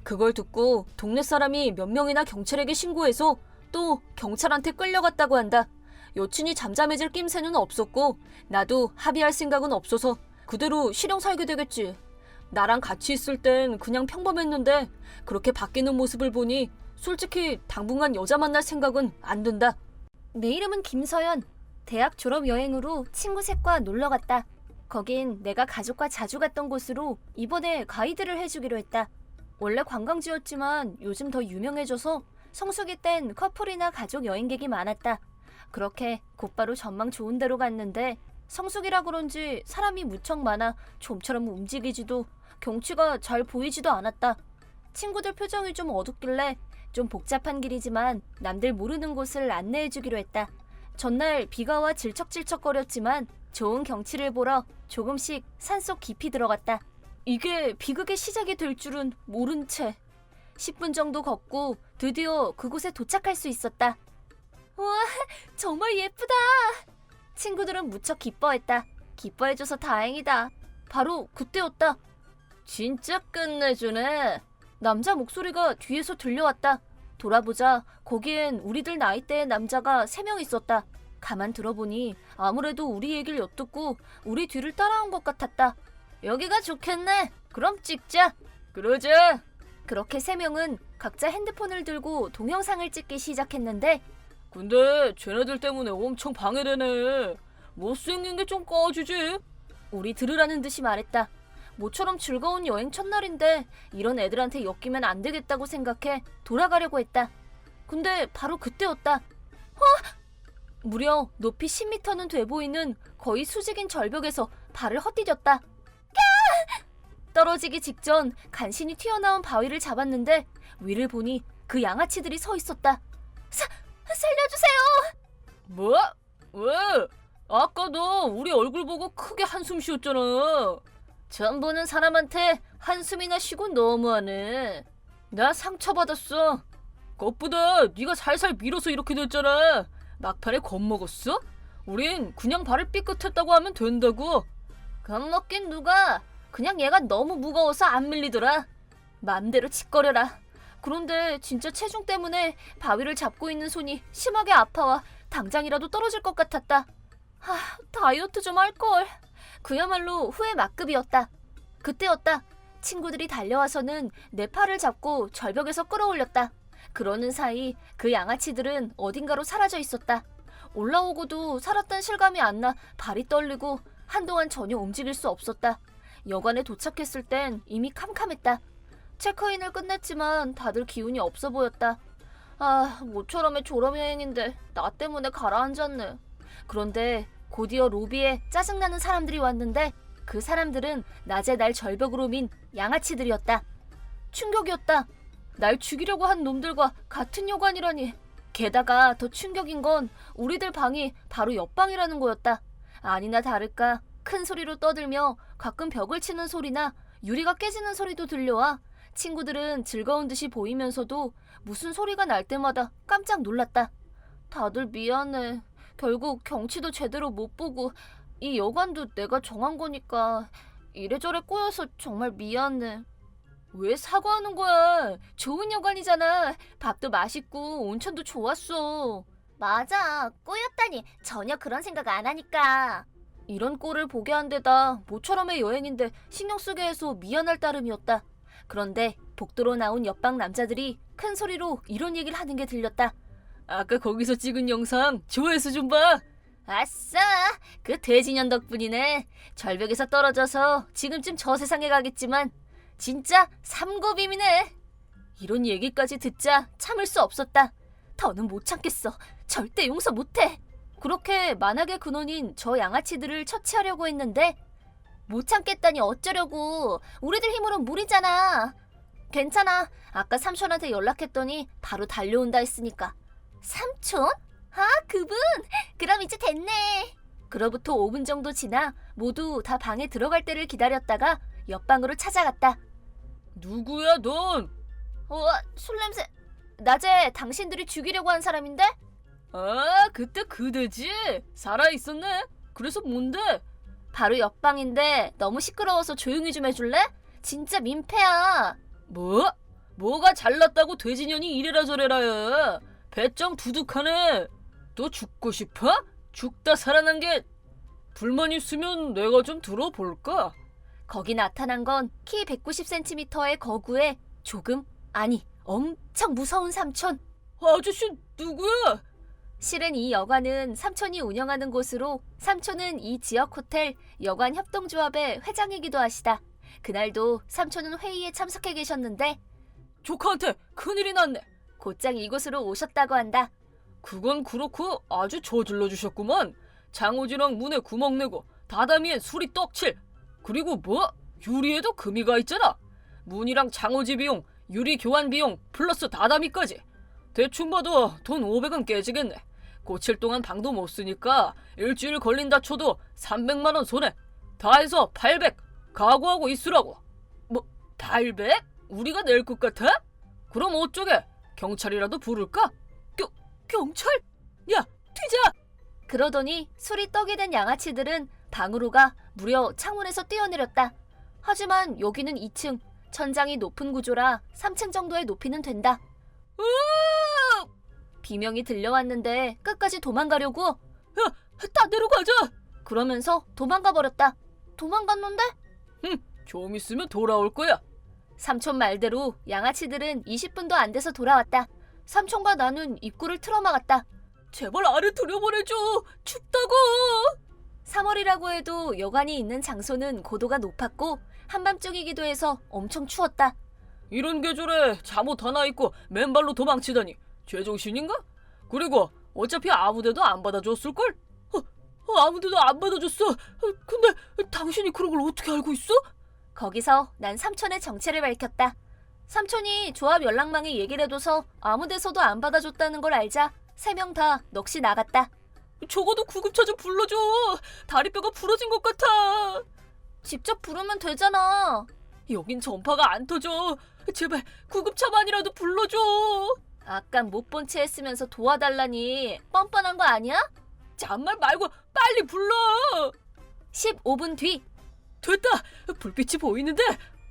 그걸 듣고 동네 사람이 몇 명이나 경찰에게 신고해서 또 경찰한테 끌려갔다고 한다. 여친이 잠잠해질 낌새는 없었고 나도 합의할 생각은 없어서 그대로 실형 살게 되겠지. 나랑 같이 있을 땐 그냥 평범했는데 그렇게 바뀌는 모습을 보니 솔직히 당분간 여자 만날 생각은 안 든다. 내 이름은 김서연. 대학 졸업 여행으로 친구 셋과 놀러 갔다. 거긴 내가 가족과 자주 갔던 곳으로 이번에 가이드를 해주기로 했다. 원래 관광지였지만 요즘 더 유명해져서 성수기 땐 커플이나 가족 여행객이 많았다. 그렇게 곧바로 전망 좋은 데로 갔는데 성수기라 그런지 사람이 무척 많아 좀처럼 움직이지도 경치가 잘 보이지도 않았다. 친구들 표정이 좀 어둡길래 좀 복잡한 길이지만 남들 모르는 곳을 안내해주기로 했다. 전날 비가 와 질척질척거렸지만 좋은 경치를 보러 조금씩 산속 깊이 들어갔다. 이게 비극의 시작이 될 줄은 모른 채 10분 정도 걷고 드디어 그곳에 도착할 수 있었다. 우와, 정말 예쁘다. 친구들은 무척 기뻐했다. 기뻐해줘서 다행이다. 바로 그때였다. 진짜 끝내주네. 남자 목소리가 뒤에서 들려왔다. 돌아보자 거기엔 우리들 나이대의 남자가 3명 있었다. 가만 들어보니 아무래도 우리 얘기를 엿듣고 우리 뒤를 따라온 것 같았다. 여기가 좋겠네. 그럼 찍자. 그러자. 그렇게 3명은 각자 핸드폰을 들고 동영상을 찍기 시작했는데 근데 쟤네들 때문에 엄청 방해되네. 못생긴 게 좀 꺼주지. 우리 들으라는 듯이 말했다. 모처럼 즐거운 여행 첫날인데 이런 애들한테 엮이면 안 되겠다고 생각해 돌아가려고 했다. 근데 바로 그때였다. 무려 높이 10m는 돼 보이는 거의 수직인 절벽에서 발을 헛디뎠다. 떨어지기 직전 간신히 튀어나온 바위를 잡았는데 위를 보니 그 양아치들이 서 있었다. 살려주세요! 뭐? 왜? 아까 너 우리 얼굴 보고 크게 한숨 쉬었잖아. 처음 보는 사람한테 한숨이나 쉬고 너무하네. 나 상처받았어. 그것보다 네가 살살 밀어서 이렇게 됐잖아. 막판에 겁먹었어? 우린 그냥 발을 삐끗했다고 하면 된다고. 겁먹긴 누가. 그냥 얘가 너무 무거워서 안 밀리더라. 맘대로 짓거려라. 그런데 진짜 체중 때문에 바위를 잡고 있는 손이 심하게 아파와 당장이라도 떨어질 것 같았다. 다이어트 좀 할걸. 그야말로 후회 막급이었다. 그때였다. 친구들이 달려와서는 내 팔을 잡고 절벽에서 끌어올렸다. 그러는 사이 그 양아치들은 어딘가로 사라져 있었다. 올라오고도 살았던 실감이 안 나 발이 떨리고 한동안 전혀 움직일 수 없었다. 여관에 도착했을 땐 이미 캄캄했다. 체크인을 끝냈지만 다들 기운이 없어 보였다. 모처럼의 졸업여행인데 나 때문에 가라앉았네. 그런데 곧이어 로비에 짜증나는 사람들이 왔는데 그 사람들은 낮에 날 절벽으로 민 양아치들이었다. 충격이었다. 날 죽이려고 한 놈들과 같은 여관이라니. 게다가 더 충격인 건 우리들 방이 바로 옆방이라는 거였다. 아니나 다를까 큰 소리로 떠들며 가끔 벽을 치는 소리나 유리가 깨지는 소리도 들려와 친구들은 즐거운 듯이 보이면서도 무슨 소리가 날 때마다 깜짝 놀랐다. 다들 미안해. 결국 경치도 제대로 못 보고 이 여관도 내가 정한 거니까 이래저래 꼬여서 정말 미안해. 왜 사과하는 거야? 좋은 여관이잖아. 밥도 맛있고 온천도 좋았어. 맞아. 꼬였다니 전혀 그런 생각 안 하니까. 이런 꼴을 보게 한 데다 모처럼의 여행인데 신경 쓰게 해서 미안할 따름이었다. 그런데 복도로 나온 옆방 남자들이 큰 소리로 이런 얘기를 하는 게 들렸다. 아까 거기서 찍은 영상 조회수 좀 봐. 아싸! 그 돼지년 덕분이네. 절벽에서 떨어져서 지금쯤 저 세상에 가겠지만 진짜 삼고빔이네. 이런 얘기까지 듣자 참을 수 없었다. 더는 못 참겠어. 절대 용서 못해. 그렇게 만악의 근원인 저 양아치들을 처치하려고 했는데 못 참겠다니 어쩌려고. 우리들 힘으론 무리잖아. 괜찮아. 아까 삼촌한테 연락했더니 바로 달려온다 했으니까. 삼촌? 그분? 그럼 이제 됐네. 그로부터 5분 정도 지나 모두 다 방에 들어갈 때를 기다렸다가 옆방으로 찾아갔다. 누구야 넌? 술 냄새. 낮에 당신들이 죽이려고 한 사람인데? 그때 그대지? 살아있었네? 그래서 뭔데? 바로 옆방인데 너무 시끄러워서 조용히 좀 해줄래? 진짜 민폐야. 뭐가 잘났다고 돼지년이 이래라 저래라 해. 배짱 두둑하네. 너 죽고 싶어? 죽다 살아난 게 불만 있으면 내가 좀 들어볼까? 거기 나타난 건 키 190cm의 거구에 조금, 아니 엄청 무서운 삼촌. 아저씨 누구야? 실은 이 여관은 삼촌이 운영하는 곳으로 삼촌은 이 지역 호텔 여관 협동조합의 회장이기도 하시다. 그날도 삼촌은 회의에 참석해 계셨는데 조카한테 큰일이 났네. 곧장 이곳으로 오셨다고 한다. 그건 그렇고 아주 저질러 주셨구만. 장호지랑 문에 구멍 내고 다다미엔 수리 떡칠. 그리고 유리에도 금이가 있잖아. 문이랑 장호지 비용, 유리 교환 비용 플러스 다다미까지. 대충 봐도 돈 500은 깨지겠네. 고칠 동안 방도 못 쓰니까 일주일 걸린다 쳐도 300만 원 손해. 다 해서 800 각오하고 있으라고. 800? 우리가 낼 것 같아? 그럼 어쩌게? 경찰이라도 부를까? 경찰? 야, 튀자! 그러더니 술이 떡이 된 양아치들은 방으로 가 무려 창문에서 뛰어내렸다. 하지만 여기는 2층, 천장이 높은 구조라 3층 정도의 높이는 된다. 비명이 들려왔는데 끝까지 도망가려고. 야, 다 내려가자! 그러면서 도망가 버렸다. 도망갔는데? 좀 있으면 돌아올 거야. 삼촌 말대로 양아치들은 20분도 안 돼서 돌아왔다. 삼촌과 나는 입구를 틀어막았다. 제발 아래 들여보내줘. 춥다고. 3월이라고 해도 여관이 있는 장소는 고도가 높았고 한밤중이기도 해서 엄청 추웠다. 이런 계절에 잠옷 하나 입고 맨발로 도망치다니 제정신인가? 그리고 어차피 아무데도 안 받아줬을걸? 아무데도 안 받아줬어. 근데 당신이 그런 걸 어떻게 알고 있어? 거기서 난 삼촌의 정체를 밝혔다. 삼촌이 조합 연락망에 얘기를 해둬서 아무 데서도 안 받아줬다는 걸 알자 3명 다 넋이 나갔다. 적어도 구급차 좀 불러줘. 다리뼈가 부러진 것 같아. 직접 부르면 되잖아. 여긴 전파가 안 터져. 제발 구급차만이라도 불러줘. 아까 못 본 채 했으면서 도와달라니 뻔뻔한 거 아니야? 잔말 말고 빨리 불러. 15분 뒤. 됐다. 불빛이 보이는데.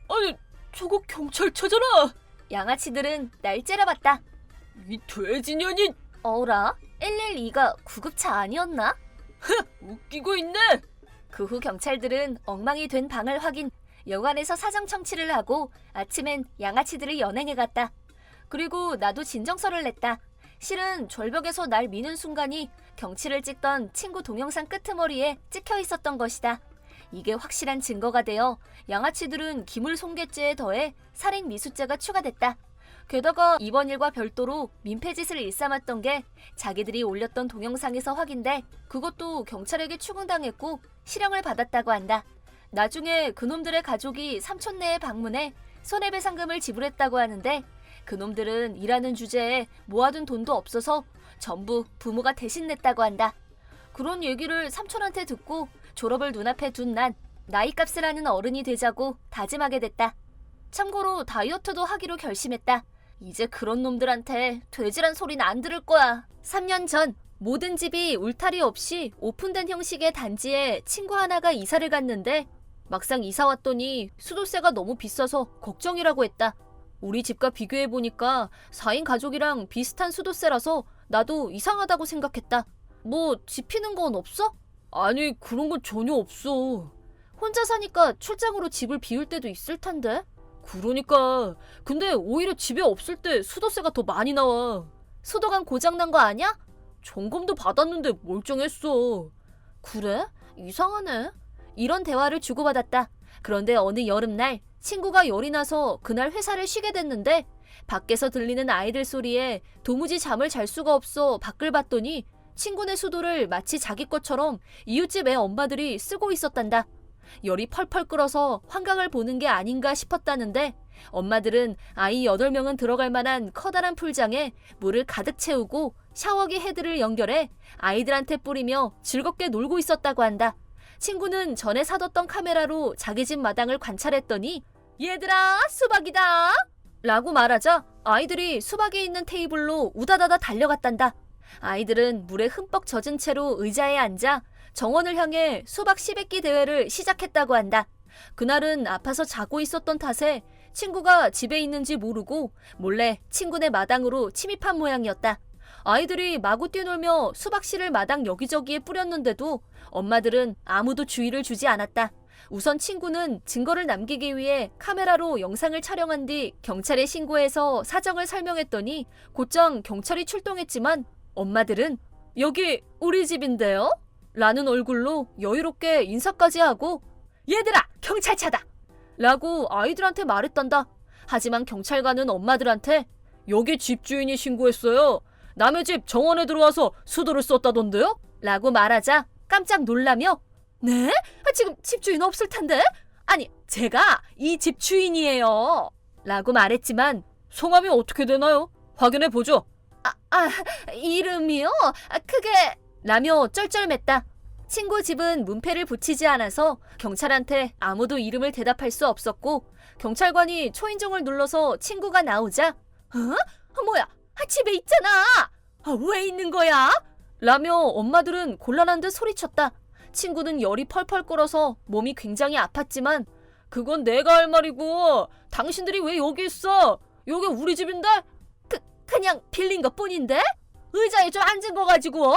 아니 저거 경찰차잖아. 양아치들은 날 째려봤다. 이 돼지년이 어라? 112가 구급차 아니었나? 웃기고 있네. 그 후 경찰들은 엉망이 된 방을 확인, 여관에서 사정 청취를 하고 아침엔 양아치들을 연행해 갔다. 그리고 나도 진정서를 냈다. 실은 절벽에서 날 미는 순간이 경치를 찍던 친구 동영상 끄트머리에 찍혀 있었던 것이다. 이게 확실한 증거가 되어 양아치들은 기물 손괴죄에 더해 살인 미수죄가 추가됐다. 게다가 이번 일과 별도로 민폐짓을 일삼았던 게 자기들이 올렸던 동영상에서 확인돼 그것도 경찰에게 추궁당했고 실형을 받았다고 한다. 나중에 그놈들의 가족이 삼촌네에 방문해 손해배상금을 지불했다고 하는데 그놈들은 일하는 주제에 모아둔 돈도 없어서 전부 부모가 대신 냈다고 한다. 그런 얘기를 삼촌한테 듣고 졸업을 눈앞에 둔 난 나이값을 하는 어른이 되자고 다짐하게 됐다. 참고로 다이어트도 하기로 결심했다. 이제 그런 놈들한테 돼지란 소리는 안 들을 거야. 3년 전 모든 집이 울타리 없이 오픈된 형식의 단지에 친구 하나가 이사를 갔는데 막상 이사 왔더니 수도세가 너무 비싸서 걱정이라고 했다. 우리 집과 비교해보니까 4인 가족이랑 비슷한 수도세라서 나도 이상하다고 생각했다. 뭐 지피는 건 없어? 아니 그런 건 전혀 없어. 혼자 사니까 출장으로 집을 비울 때도 있을 텐데. 그러니까 근데 오히려 집에 없을 때 수도세가 더 많이 나와. 수도관 고장난 거 아니야? 점검도 받았는데 멀쩡했어. 그래? 이상하네. 이런 대화를 주고받았다. 그런데 어느 여름날 친구가 열이 나서 그날 회사를 쉬게 됐는데 밖에서 들리는 아이들 소리에 도무지 잠을 잘 수가 없어 밖을 봤더니 친구네 수도를 마치 자기 것처럼 이웃집 애 엄마들이 쓰고 있었단다. 열이 펄펄 끓어서 환각을 보는 게 아닌가 싶었다는데 엄마들은 아이 8명은 들어갈 만한 커다란 풀장에 물을 가득 채우고 샤워기 헤드를 연결해 아이들한테 뿌리며 즐겁게 놀고 있었다고 한다. 친구는 전에 사뒀던 카메라로 자기 집 마당을 관찰했더니 얘들아 수박이다 라고 말하자 아이들이 수박이 있는 테이블로 우다다다 달려갔단다. 아이들은 물에 흠뻑 젖은 채로 의자에 앉아 정원을 향해 수박 시베끼 대회를 시작했다고 한다. 그날은 아파서 자고 있었던 탓에 친구가 집에 있는지 모르고 몰래 친구네 마당으로 침입한 모양이었다. 아이들이 마구 뛰놀며 수박씨를 마당 여기저기에 뿌렸는데도 엄마들은 아무도 주의를 주지 않았다. 우선 친구는 증거를 남기기 위해 카메라로 영상을 촬영한 뒤 경찰에 신고해서 사정을 설명했더니 곧장 경찰이 출동했지만 엄마들은 여기 우리 집인데요? 라는 얼굴로 여유롭게 인사까지 하고 얘들아 경찰차다! 라고 아이들한테 말했단다. 하지만 경찰관은 엄마들한테 여기 집주인이 신고했어요. 남의 집 정원에 들어와서 수도를 썼다던데요? 라고 말하자 깜짝 놀라며 네? 지금 집주인 없을 텐데? 아니 제가 이 집주인이에요. 라고 말했지만 성함이 어떻게 되나요? 확인해 보죠. 이름이요? 그게... 라며 쩔쩔맸다. 친구 집은 문패를 붙이지 않아서 경찰한테 아무도 이름을 대답할 수 없었고 경찰관이 초인종을 눌러서 친구가 나오자 뭐야? 집에 있잖아! 왜 있는 거야? 라며 엄마들은 곤란한 듯 소리쳤다. 친구는 열이 펄펄 끓어서 몸이 굉장히 아팠지만 그건 내가 할 말이고 당신들이 왜 여기 있어? 여기 우리 집인데? 그냥 빌린 것 뿐인데? 의자에 좀 앉은 거 가지고?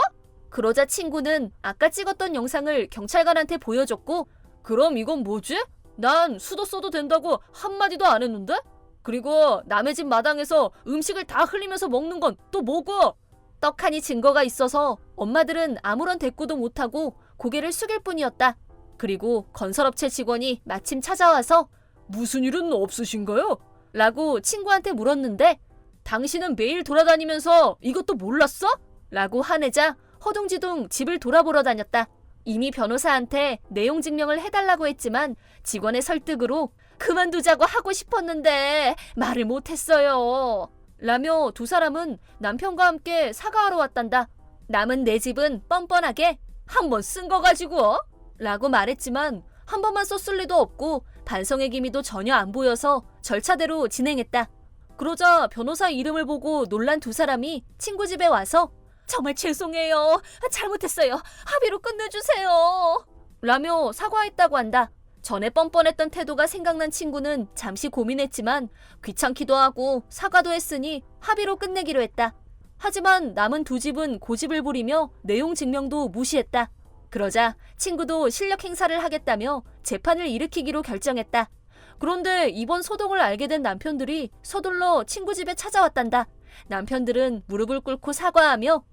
그러자 친구는 아까 찍었던 영상을 경찰관한테 보여줬고 그럼 이건 뭐지? 난 수도 써도 된다고 한마디도 안 했는데? 그리고 남의 집 마당에서 음식을 다 흘리면서 먹는 건 또 뭐고? 떡하니 증거가 있어서 엄마들은 아무런 대꾸도 못하고 고개를 숙일 뿐이었다. 그리고 건설업체 직원이 마침 찾아와서 무슨 일은 없으신가요? 라고 친구한테 물었는데 당신은 매일 돌아다니면서 이것도 몰랐어? 라고 화내자 허둥지둥 집을 돌아보러 다녔다. 이미 변호사한테 내용 증명을 해달라고 했지만 직원의 설득으로 그만두자고 하고 싶었는데 말을 못했어요. 라며 두 사람은 남편과 함께 사과하러 왔단다. 남은 내 집은 뻔뻔하게 한 번 쓴 거 가지고 라고 말했지만 한 번만 썼을 리도 없고 반성의 기미도 전혀 안 보여서 절차대로 진행했다. 그러자 변호사 이름을 보고 놀란 두 사람이 친구 집에 와서 정말 죄송해요. 잘못했어요. 합의로 끝내주세요. 라며 사과했다고 한다. 전에 뻔뻔했던 태도가 생각난 친구는 잠시 고민했지만 귀찮기도 하고 사과도 했으니 합의로 끝내기로 했다. 하지만 남은 두 집은 고집을 부리며 내용 증명도 무시했다. 그러자 친구도 실력 행사를 하겠다며 재판을 일으키기로 결정했다. 그런데 이번 소동을 알게 된 남편들이 서둘러 친구 집에 찾아왔단다. 남편들은 무릎을 꿇고 사과하며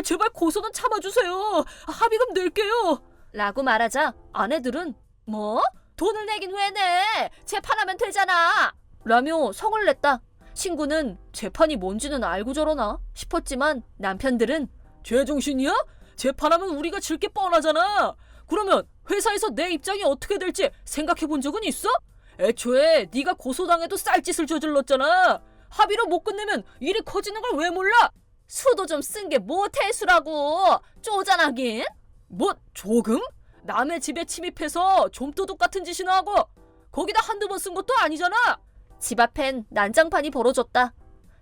제발 고소는 참아주세요. 합의금 낼게요. 라고 말하자 아내들은 뭐? 돈을 내긴 왜 내? 재판하면 되잖아. 라며 성을 냈다. 친구는 재판이 뭔지는 알고 저러나 싶었지만 남편들은 제정신이야? 재판하면 우리가 질 게 뻔하잖아. 그러면 회사에서 내 입장이 어떻게 될지 생각해 본 적은 있어? 애초에 네가 고소당해도 쌀짓을 저질렀잖아. 합의로 못 끝내면 일이 커지는 걸 왜 몰라? 수도 좀 쓴 게 모태수라고. 쪼잔하긴. 뭐 조금? 남의 집에 침입해서 좀도둑 같은 짓이나 하고 거기다 한두 번 쓴 것도 아니잖아. 집 앞엔 난장판이 벌어졌다.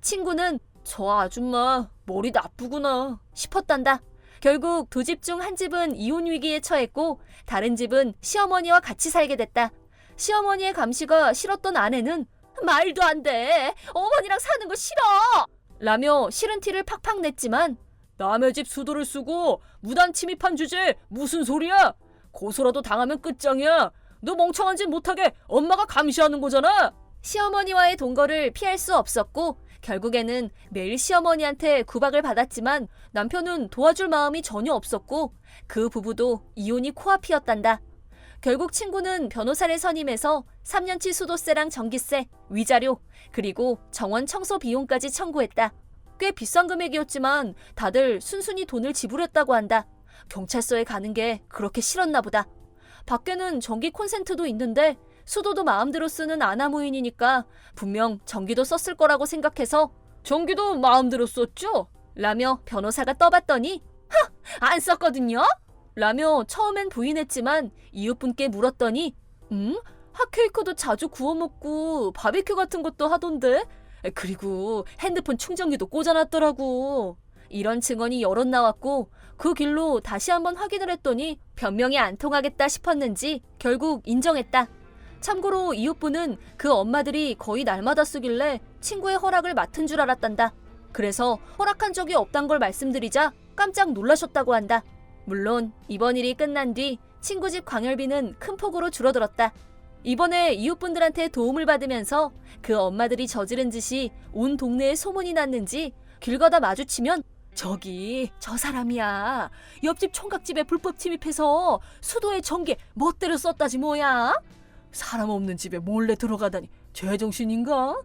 친구는 저 아줌마 머리 나쁘구나 싶었단다. 결국 두 집 중 한 집은 이혼 위기에 처했고 다른 집은 시어머니와 같이 살게 됐다. 시어머니의 감시가 싫었던 아내는 말도 안 돼. 어머니랑 사는 거 싫어. 라며 싫은 티를 팍팍 냈지만 남의 집 수도를 쓰고 무단 침입한 주제에 무슨 소리야? 고소라도 당하면 끝장이야. 너 멍청한 짓 못하게 엄마가 감시하는 거잖아. 시어머니와의 동거를 피할 수 없었고 결국에는 매일 시어머니한테 구박을 받았지만 남편은 도와줄 마음이 전혀 없었고 그 부부도 이혼이 코앞이었단다. 결국 친구는 변호사를 선임해서 3년치 수도세랑 전기세, 위자료, 그리고 정원 청소 비용까지 청구했다. 꽤 비싼 금액이었지만 다들 순순히 돈을 지불했다고 한다. 경찰서에 가는 게 그렇게 싫었나 보다. 밖에는 전기 콘센트도 있는데 수도도 마음대로 쓰는 아나무인이니까 분명 전기도 썼을 거라고 생각해서 전기도 마음대로 썼죠? 라며 변호사가 떠봤더니 안 썼거든요? 라며 처음엔 부인했지만 이웃분께 물었더니 핫케이크도 자주 구워 먹고 바비큐 같은 것도 하던데 그리고 핸드폰 충전기도 꽂아놨더라고. 이런 증언이 여럿 나왔고 그 길로 다시 한번 확인을 했더니 변명이 안 통하겠다 싶었는지 결국 인정했다. 참고로 이웃분은 그 엄마들이 거의 날마다 쓰길래 친구의 허락을 맡은 줄 알았단다. 그래서 허락한 적이 없단 걸 말씀드리자 깜짝 놀라셨다고 한다. 물론 이번 일이 끝난 뒤 친구 집 광열비는 큰 폭으로 줄어들었다. 이번에 이웃분들한테 도움을 받으면서 그 엄마들이 저지른 짓이 온 동네에 소문이 났는지 길 가다 마주치면 저기 저 사람이야. 옆집 총각집에 불법 침입해서 수도에 전기 멋대로 썼다지 뭐야. 사람 없는 집에 몰래 들어가다니 제정신인가?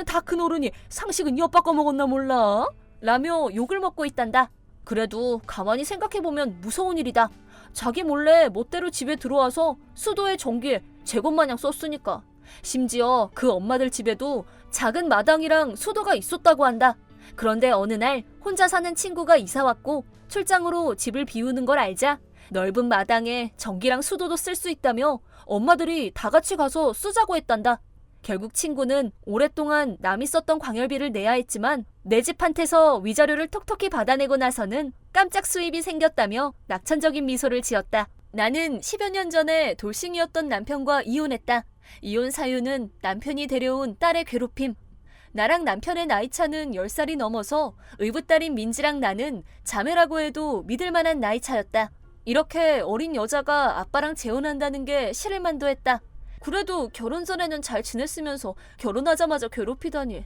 다 큰 어른이 상식은 엿바꿔 먹었나 몰라? 라며 욕을 먹고 있단다. 그래도 가만히 생각해보면 무서운 일이다. 자기 몰래 멋대로 집에 들어와서 수도의 전기에 제것마냥 썼으니까. 심지어 그 엄마들 집에도 작은 마당이랑 수도가 있었다고 한다. 그런데 어느 날 혼자 사는 친구가 이사왔고 출장으로 집을 비우는 걸 알자 넓은 마당에 전기랑 수도도 쓸 수 있다며 엄마들이 다 같이 가서 쓰자고 했단다. 결국 친구는 오랫동안 남이 썼던 광열비를 내야 했지만 내 집한테서 위자료를 톡톡히 받아내고 나서는 깜짝 수입이 생겼다며 낙천적인 미소를 지었다. 나는 10여 년 전에 돌싱이었던 남편과 이혼했다. 이혼 사유는 남편이 데려온 딸의 괴롭힘. 나랑 남편의 나이차는 10살이 넘어서 의붓딸인 민지랑 나는 자매라고 해도 믿을 만한 나이차였다. 이렇게 어린 여자가 아빠랑 재혼한다는 게 싫을 만도 했다. 그래도 결혼 전에는 잘 지냈으면서 결혼하자마자 괴롭히다니.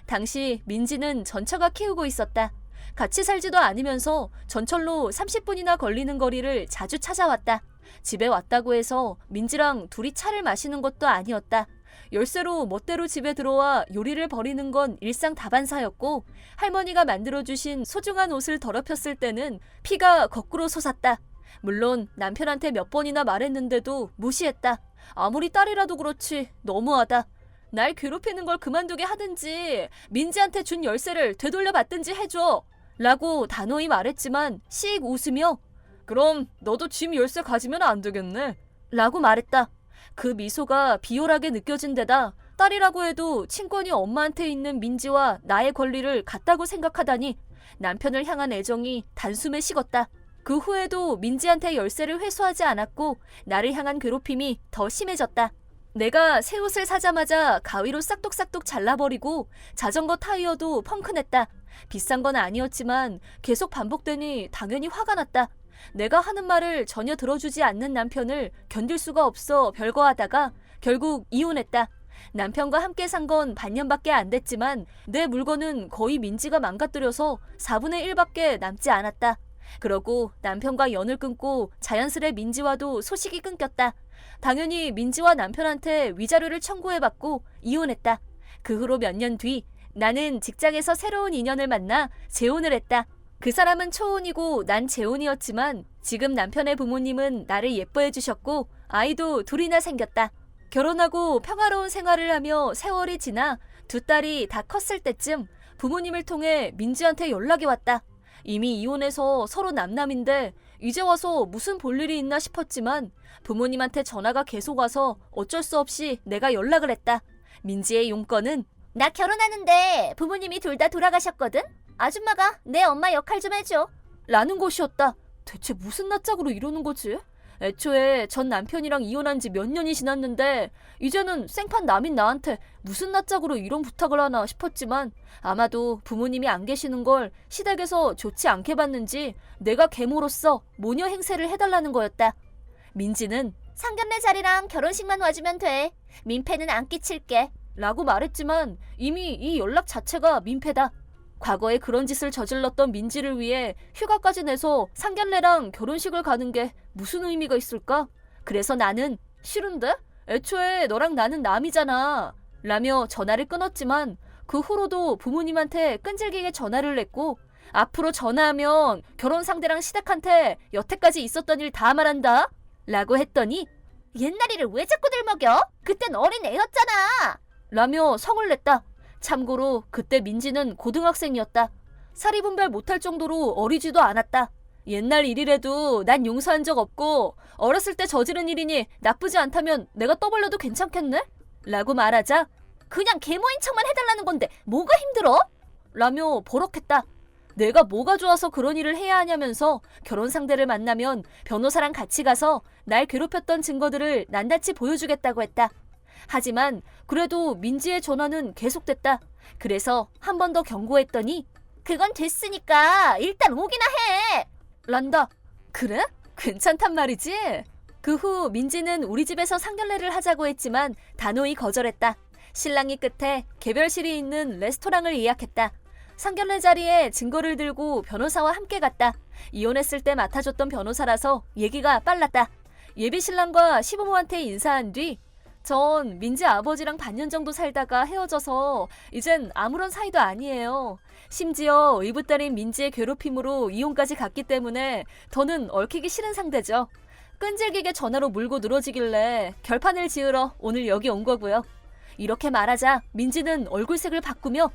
당시 민지는 전처가 키우고 있었다. 같이 살지도 않으면서 전철로 30분이나 걸리는 거리를 자주 찾아왔다. 집에 왔다고 해서 민지랑 둘이 차를 마시는 것도 아니었다. 열쇠로 멋대로 집에 들어와 요리를 벌이는 건 일상다반사였고 할머니가 만들어주신 소중한 옷을 더럽혔을 때는 피가 거꾸로 솟았다. 물론 남편한테 몇 번이나 말했는데도 무시했다. 아무리 딸이라도 그렇지 너무하다. 날 괴롭히는 걸 그만두게 하든지 민지한테 준 열쇠를 되돌려 받든지 해줘 라고 단호히 말했지만 씩 웃으며 그럼 너도 집 열쇠 가지면 안 되겠네 라고 말했다. 그 미소가 비열하게 느껴진 데다 딸이라고 해도 친권이 엄마한테 있는 민지와 나의 권리를 같다고 생각하다니 남편을 향한 애정이 단숨에 식었다. 그 후에도 민지한테 열쇠를 회수하지 않았고 나를 향한 괴롭힘이 더 심해졌다. 내가 새 옷을 사자마자 가위로 싹둑싹둑 잘라버리고 자전거 타이어도 펑크냈다. 비싼 건 아니었지만 계속 반복되니 당연히 화가 났다. 내가 하는 말을 전혀 들어주지 않는 남편을 견딜 수가 없어 별거하다가 결국 이혼했다. 남편과 함께 산 건 반년밖에 안 됐지만 내 물건은 거의 민지가 망가뜨려서 4분의 1밖에 남지 않았다. 그러고 남편과 연을 끊고 자연스레 민지와도 소식이 끊겼다. 당연히 민지와 남편한테 위자료를 청구해받고 이혼했다. 그 후로 몇 년 뒤 나는 직장에서 새로운 인연을 만나 재혼을 했다. 그 사람은 초혼이고 난 재혼이었지만 지금 남편의 부모님은 나를 예뻐해 주셨고 아이도 둘이나 생겼다. 결혼하고 평화로운 생활을 하며 세월이 지나 두 딸이 다 컸을 때쯤 부모님을 통해 민지한테 연락이 왔다. 이미 이혼해서 서로 남남인데 이제 와서 무슨 볼일이 있나 싶었지만 부모님한테 전화가 계속 와서 어쩔 수 없이 내가 연락을 했다. 민지의 용건은 나 결혼하는데 부모님이 둘 다 돌아가셨거든? 아줌마가 내 엄마 역할 좀 해줘. 라는 것이었다. 대체 무슨 낯짝으로 이러는 거지? 애초에 전 남편이랑 이혼한 지 몇 년이 지났는데 이제는 생판 남인 나한테 무슨 낯짝으로 이런 부탁을 하나 싶었지만 아마도 부모님이 안 계시는 걸 시댁에서 좋지 않게 봤는지 내가 계모로서 모녀 행세를 해달라는 거였다. 민지는 상견례 자리랑 결혼식만 와주면 돼. 민폐는 안 끼칠게. 라고 말했지만 이미 이 연락 자체가 민폐다. 과거에 그런 짓을 저질렀던 민지를 위해 휴가까지 내서 상견례랑 결혼식을 가는 게 무슨 의미가 있을까? 그래서 나는 싫은데? 애초에 너랑 나는 남이잖아. 라며 전화를 끊었지만 그 후로도 부모님한테 끈질기게 전화를 냈고 앞으로 전화하면 결혼 상대랑 시댁한테 여태까지 있었던 일 다 말한다. 라고 했더니 옛날 일을 왜 자꾸 들먹여? 그땐 어린 애였잖아. 라며 성을 냈다. 참고로 그때 민지는 고등학생이었다. 사리분별 못할 정도로 어리지도 않았다. 옛날 일이라도 난 용서한 적 없고 어렸을 때 저지른 일이니 나쁘지 않다면 내가 떠벌려도 괜찮겠네? 라고 말하자 그냥 계모인 척만 해달라는 건데 뭐가 힘들어? 라며 버럭했다. 내가 뭐가 좋아서 그런 일을 해야 하냐면서 결혼 상대를 만나면 변호사랑 같이 가서 날 괴롭혔던 증거들을 낱낱이 보여주겠다고 했다. 하지만 그래도 민지의 전화는 계속됐다. 그래서 한 번 더 경고했더니 그건 됐으니까 일단 오기나 해! 란다. 그래? 괜찮단 말이지? 그 후 민지는 우리 집에서 상견례를 하자고 했지만 단호히 거절했다. 신랑이 끝에 개별실이 있는 레스토랑을 예약했다. 상견례 자리에 증거를 들고 변호사와 함께 갔다. 이혼했을 때 맡아줬던 변호사라서 얘기가 빨랐다. 예비 신랑과 시부모한테 인사한 뒤 전 민지 아버지랑 반년 정도 살다가 헤어져서 이젠 아무런 사이도 아니에요. 심지어 의붓딸인 민지의 괴롭힘으로 이혼까지 갔기 때문에 더는 얽히기 싫은 상대죠. 끈질기게 전화로 물고 늘어지길래 결판을 지으러 오늘 여기 온 거고요. 이렇게 말하자 민지는 얼굴색을 바꾸며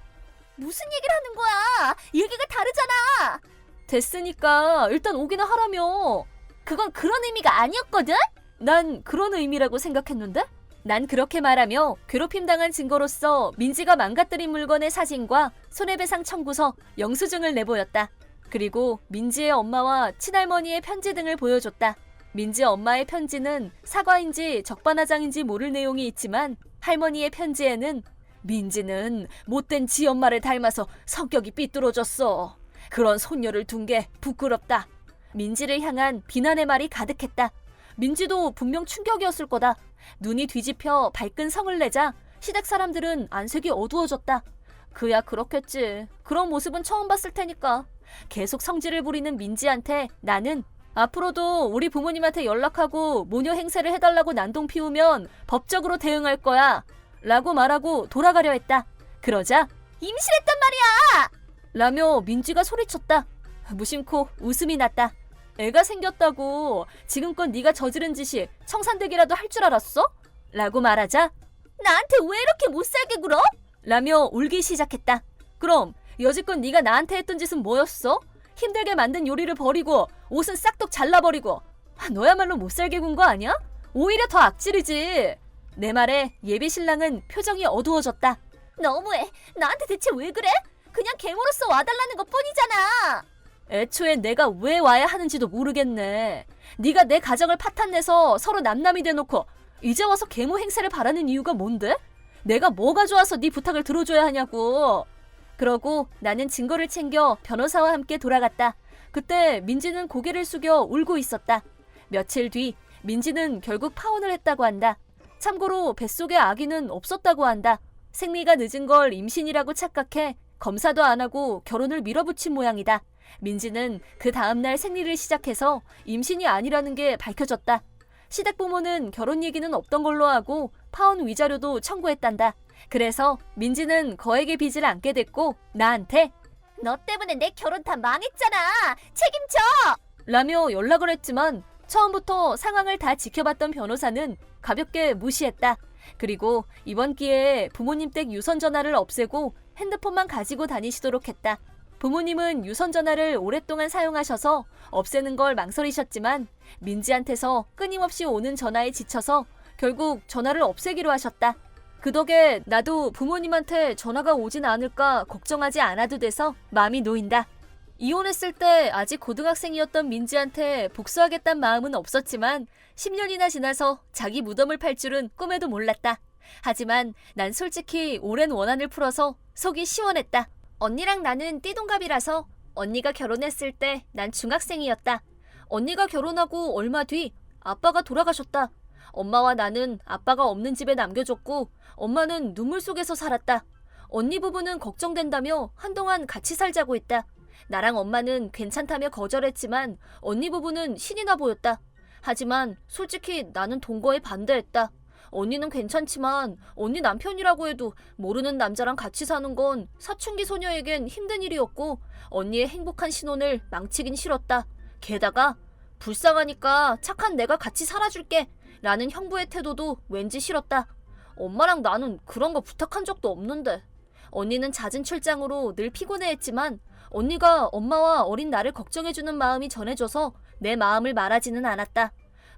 무슨 얘기를 하는 거야? 얘기가 다르잖아. 됐으니까 일단 오기나 하라며. 그건 그런 의미가 아니었거든? 난 그런 의미라고 생각했는데? 난 그렇게 말하며 괴롭힘당한 증거로서 민지가 망가뜨린 물건의 사진과 손해배상 청구서, 영수증을 내보였다. 그리고 민지의 엄마와 친할머니의 편지 등을 보여줬다. 민지 엄마의 편지는 사과인지 적반하장인지 모를 내용이 있지만 할머니의 편지에는 민지는 못된 지 엄마를 닮아서 성격이 삐뚤어졌어. 그런 손녀를 둔 게 부끄럽다. 민지를 향한 비난의 말이 가득했다. 민지도 분명 충격이었을 거다. 눈이 뒤집혀 밝은 성을 내자 시댁 사람들은 안색이 어두워졌다. 그야 그렇겠지. 그런 모습은 처음 봤을 테니까. 계속 성질을 부리는 민지한테 나는 앞으로도 우리 부모님한테 연락하고 모녀 행세를 해달라고 난동 피우면 법적으로 대응할 거야. 라고 말하고 돌아가려 했다. 그러자 임신했단 말이야! 라며 민지가 소리쳤다. 무심코 웃음이 났다. 애가 생겼다고 지금껏 네가 저지른 짓이 청산되기라도 할 줄 알았어? 라고 말하자 나한테 왜 이렇게 못살게 굴어? 라며 울기 시작했다. 그럼 여지껏 네가 나한테 했던 짓은 뭐였어? 힘들게 만든 요리를 버리고 옷은 싹둑 잘라버리고 너야말로 못살게 군 거 아니야? 오히려 더 악질이지. 내 말에 예비 신랑은 표정이 어두워졌다. 너무해. 나한테 대체 왜 그래? 그냥 계모로서 와달라는 것 뿐이잖아. 애초에 내가 왜 와야 하는지도 모르겠네. 네가 내 가정을 파탄내서 서로 남남이 돼놓고 이제 와서 계모 행세를 바라는 이유가 뭔데? 내가 뭐가 좋아서 네 부탁을 들어줘야 하냐고. 그러고 나는 증거를 챙겨 변호사와 함께 돌아갔다. 그때 민지는 고개를 숙여 울고 있었다. 며칠 뒤 민지는 결국 파혼을 했다고 한다. 참고로 뱃속에 아기는 없었다고 한다. 생리가 늦은 걸 임신이라고 착각해 검사도 안 하고 결혼을 밀어붙인 모양이다. 민지는 그 다음날 생리를 시작해서 임신이 아니라는 게 밝혀졌다. 시댁 부모는 결혼 얘기는 없던 걸로 하고 파혼 위자료도 청구했단다. 그래서 민지는 거액의 빚을 안게 됐고 나한테 너 때문에 내 결혼 다 망했잖아. 책임져! 라며 연락을 했지만 처음부터 상황을 다 지켜봤던 변호사는 가볍게 무시했다. 그리고 이번 기회에 부모님 댁 유선 전화를 없애고 핸드폰만 가지고 다니시도록 했다. 부모님은 유선 전화를 오랫동안 사용하셔서 없애는 걸 망설이셨지만 민지한테서 끊임없이 오는 전화에 지쳐서 결국 전화를 없애기로 하셨다. 그 덕에 나도 부모님한테 전화가 오진 않을까 걱정하지 않아도 돼서 마음이 놓인다. 이혼했을 때 아직 고등학생이었던 민지한테 복수하겠다는 마음은 없었지만 10년이나 지나서 자기 무덤을 팔 줄은 꿈에도 몰랐다. 하지만 난 솔직히 오랜 원한을 풀어서 속이 시원했다. 언니랑 나는 띠동갑이라서 언니가 결혼했을 때 난 중학생이었다. 언니가 결혼하고 얼마 뒤 아빠가 돌아가셨다. 엄마와 나는 아빠가 없는 집에 남겨졌고 엄마는 눈물 속에서 살았다. 언니 부부는 걱정된다며 한동안 같이 살자고 했다. 나랑 엄마는 괜찮다며 거절했지만 언니 부부는 신이 나 보였다. 하지만 솔직히 나는 동거에 반대했다. 언니는 괜찮지만 언니 남편이라고 해도 모르는 남자랑 같이 사는 건 사춘기 소녀에겐 힘든 일이었고 언니의 행복한 신혼을 망치긴 싫었다. 게다가 불쌍하니까 착한 내가 같이 살아줄게 라는 형부의 태도도 왠지 싫었다. 엄마랑 나는 그런 거 부탁한 적도 없는데. 언니는 잦은 출장으로 늘 피곤해했지만 언니가 엄마와 어린 나를 걱정해주는 마음이 전해져서 내 마음을 말하지는 않았다.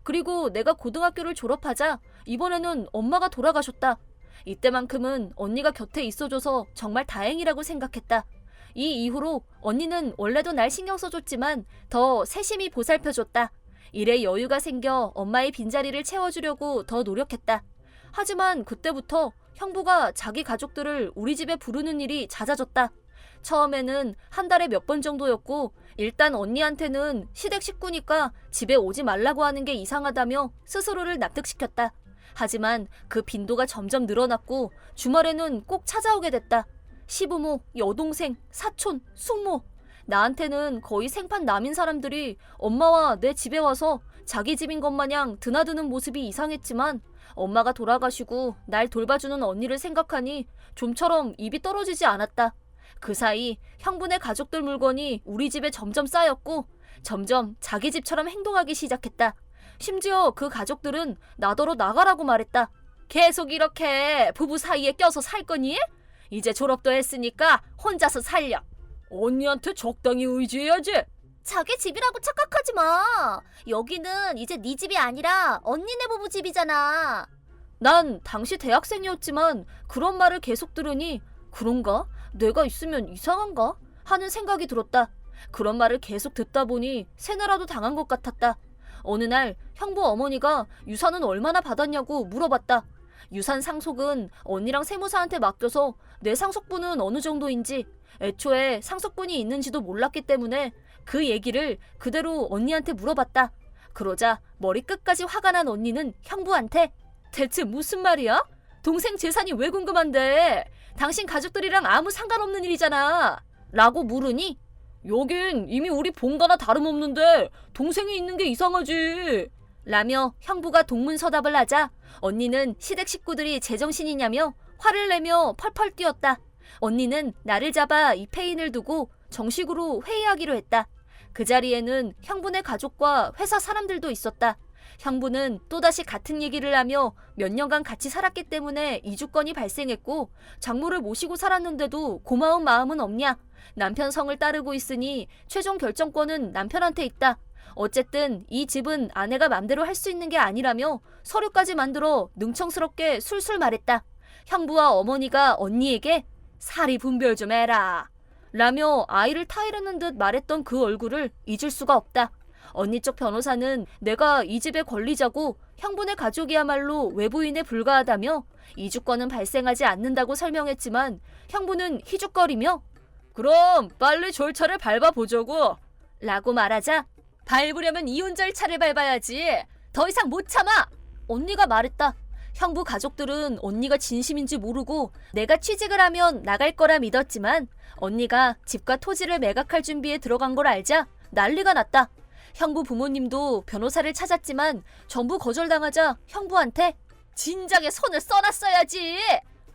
그리고 내가 고등학교를 졸업하자 이번에는 엄마가 돌아가셨다. 이때만큼은 언니가 곁에 있어줘서 정말 다행이라고 생각했다. 이 이후로 언니는 원래도 날 신경 써줬지만 더 세심히 보살펴줬다. 일에 여유가 생겨 엄마의 빈자리를 채워주려고 더 노력했다. 하지만 그때부터 형부가 자기 가족들을 우리 집에 부르는 일이 잦아졌다. 처음에는 한 달에 몇 번 정도였고 일단 언니한테는 시댁 식구니까 집에 오지 말라고 하는 게 이상하다며 스스로를 납득시켰다. 하지만 그 빈도가 점점 늘어났고 주말에는 꼭 찾아오게 됐다. 시부모, 여동생, 사촌, 숙모. 나한테는 거의 생판 남인 사람들이 엄마와 내 집에 와서 자기 집인 것 마냥 드나드는 모습이 이상했지만 엄마가 돌아가시고 날 돌봐주는 언니를 생각하니 좀처럼 입이 떨어지지 않았다. 그 사이 형부네 가족들 물건이 우리 집에 점점 쌓였고 점점 자기 집처럼 행동하기 시작했다. 심지어 그 가족들은 나더러 나가라고 말했다. 계속 이렇게 부부 사이에 껴서 살 거니? 이제 졸업도 했으니까 혼자서 살려. 언니한테 적당히 의지해야지. 자기 집이라고 착각하지 마. 여기는 이제 네 집이 아니라 언니네 부부 집이잖아. 난 당시 대학생이었지만 그런 말을 계속 들으니 그런가? 내가 있으면 이상한가? 하는 생각이 들었다. 그런 말을 계속 듣다 보니 세뇌라도 당한 것 같았다. 어느 날 형부 어머니가 유산은 얼마나 받았냐고 물어봤다. 유산 상속은 언니랑 세무사한테 맡겨서 내 상속분은 어느 정도인지 애초에 상속분이 있는지도 몰랐기 때문에 그 얘기를 그대로 언니한테 물어봤다. 그러자 머리 끝까지 화가 난 언니는 형부한테 대체 무슨 말이야? 동생 재산이 왜 궁금한데? 당신 가족들이랑 아무 상관없는 일이잖아. 라고 물으니 여긴 이미 우리 본가나 다름없는데 동생이 있는 게 이상하지. 라며 형부가 동문서답을 하자 언니는 시댁 식구들이 제정신이냐며 화를 내며 펄펄 뛰었다. 언니는 나를 잡아 이 페인을 두고 정식으로 회의하기로 했다. 그 자리에는 형부네 가족과 회사 사람들도 있었다. 형부는 또다시 같은 얘기를 하며 몇 년간 같이 살았기 때문에 이주권이 발생했고 장모를 모시고 살았는데도 고마운 마음은 없냐. 남편 성을 따르고 있으니 최종 결정권은 남편한테 있다. 어쨌든 이 집은 아내가 맘대로 할 수 있는 게 아니라며 서류까지 만들어 능청스럽게 술술 말했다. 형부와 어머니가 언니에게 사리 분별 좀 해라 라며 아이를 타이르는 듯 말했던 그 얼굴을 잊을 수가 없다. 언니 쪽 변호사는 내가 이 집의 권리자고 형부네 가족이야말로 외부인에 불과하다며 이주권은 발생하지 않는다고 설명했지만 형부는 희죽거리며 그럼 빨리 절차를 밟아보자고 라고 말하자 밟으려면 이혼 절차를 밟아야지. 더 이상 못 참아! 언니가 말했다. 형부 가족들은 언니가 진심인지 모르고 내가 취직을 하면 나갈 거라 믿었지만 언니가 집과 토지를 매각할 준비에 들어간 걸 알자 난리가 났다. 형부 부모님도 변호사를 찾았지만 전부 거절당하자 형부한테 진작에 손을 써놨어야지!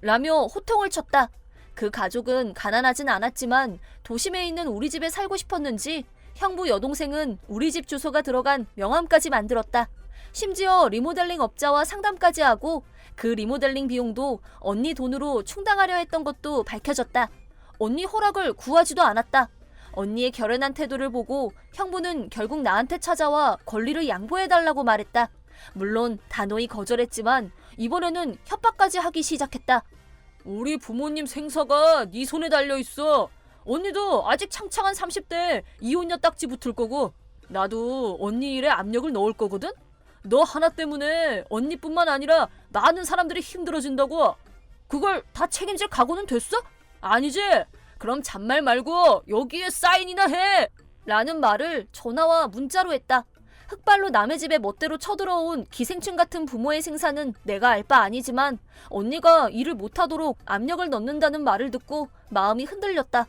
라며 호통을 쳤다. 그 가족은 가난하진 않았지만 도심에 있는 우리 집에 살고 싶었는지 형부 여동생은 우리 집 주소가 들어간 명함까지 만들었다. 심지어 리모델링 업자와 상담까지 하고 그 리모델링 비용도 언니 돈으로 충당하려 했던 것도 밝혀졌다. 언니 허락을 구하지도 않았다. 언니의 결연한 태도를 보고 형부는 결국 나한테 찾아와 권리를 양보해달라고 말했다. 물론 단호히 거절했지만 이번에는 협박까지 하기 시작했다. 우리 부모님 생사가 네 손에 달려있어. 언니도 아직 창창한 30대에 이혼녀 딱지 붙을 거고 나도 언니 일에 압력을 넣을 거거든? 너 하나 때문에 언니뿐만 아니라 많은 사람들이 힘들어진다고. 그걸 다 책임질 각오는 됐어? 아니지? 그럼 잔말 말고 여기에 사인이나 해! 라는 말을 전화와 문자로 했다. 흑발로 남의 집에 멋대로 쳐들어온 기생충 같은 부모의 생사는 내가 알 바 아니지만 언니가 일을 못하도록 압력을 넣는다는 말을 듣고 마음이 흔들렸다.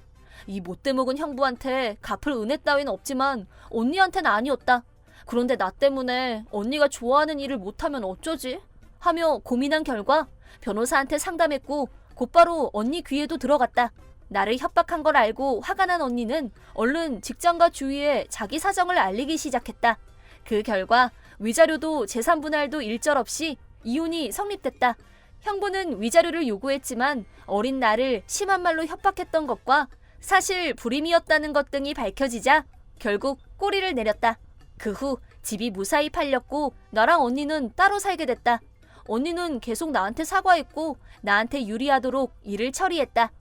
이 못돼 먹은 형부한테 갚을 은혜 따윈 없지만 언니한테는 아니었다. 그런데 나 때문에 언니가 좋아하는 일을 못하면 어쩌지? 하며 고민한 결과 변호사한테 상담했고 곧바로 언니 귀에도 들어갔다. 나를 협박한 걸 알고 화가 난 언니는 얼른 직장과 주위에 자기 사정을 알리기 시작했다. 그 결과 위자료도 재산분할도 일절없이 이혼이 성립됐다. 형부는 위자료를 요구했지만 어린 나를 심한 말로 협박했던 것과 사실 불임이었다는 것 등이 밝혀지자 결국 꼬리를 내렸다. 그 후 집이 무사히 팔렸고 나랑 언니는 따로 살게 됐다. 언니는 계속 나한테 사과했고 나한테 유리하도록 일을 처리했다.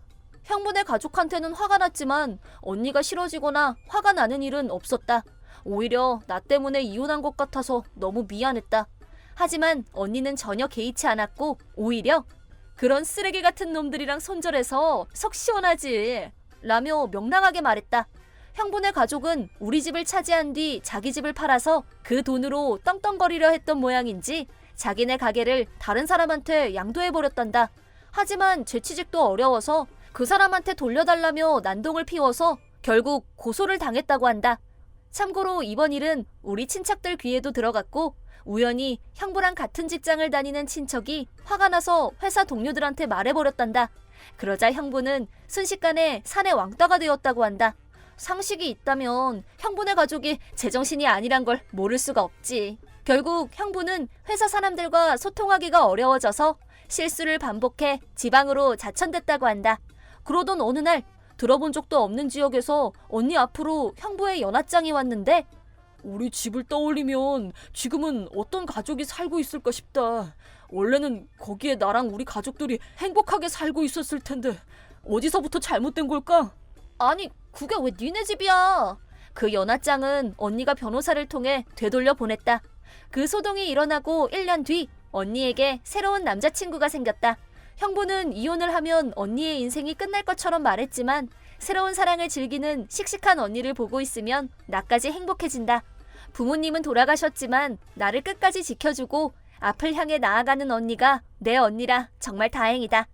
형부네 가족한테는 화가 났지만 언니가 싫어지거나 화가 나는 일은 없었다. 오히려 나 때문에 이혼한 것 같아서 너무 미안했다. 하지만 언니는 전혀 개의치 않았고 오히려 그런 쓰레기 같은 놈들이랑 손절해서 속 시원하지 라며 명랑하게 말했다. 형부네 가족은 우리 집을 차지한 뒤 자기 집을 팔아서 그 돈으로 떵떵거리려 했던 모양인지 자기네 가게를 다른 사람한테 양도해버렸단다. 하지만 재취직도 어려워서 그 사람한테 돌려달라며 난동을 피워서 결국 고소를 당했다고 한다. 참고로 이번 일은 우리 친척들 귀에도 들어갔고 우연히 형부랑 같은 직장을 다니는 친척이 화가 나서 회사 동료들한테 말해버렸단다. 그러자 형부는 순식간에 산의 왕따가 되었다고 한다. 상식이 있다면 형부네 가족이 제정신이 아니란 걸 모를 수가 없지. 결국 형부는 회사 사람들과 소통하기가 어려워져서 실수를 반복해 지방으로 자천됐다고 한다. 그러던 어느 날 들어본 적도 없는 지역에서 언니 앞으로 형부의 연하장이 왔는데 우리 집을 떠올리면 지금은 어떤 가족이 살고 있을까 싶다. 원래는 거기에 나랑 우리 가족들이 행복하게 살고 있었을 텐데 어디서부터 잘못된 걸까? 아니 그게 왜 니네 집이야? 그 연하장은 언니가 변호사를 통해 되돌려 보냈다. 그 소동이 일어나고 1년 뒤 언니에게 새로운 남자친구가 생겼다. 형부는 이혼을 하면 언니의 인생이 끝날 것처럼 말했지만 새로운 사랑을 즐기는 씩씩한 언니를 보고 있으면 나까지 행복해진다. 부모님은 돌아가셨지만 나를 끝까지 지켜주고 앞을 향해 나아가는 언니가 내 언니라 정말 다행이다.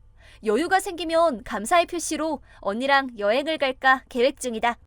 여유가 생기면 감사의 표시로 언니랑 여행을 갈까 계획 중이다.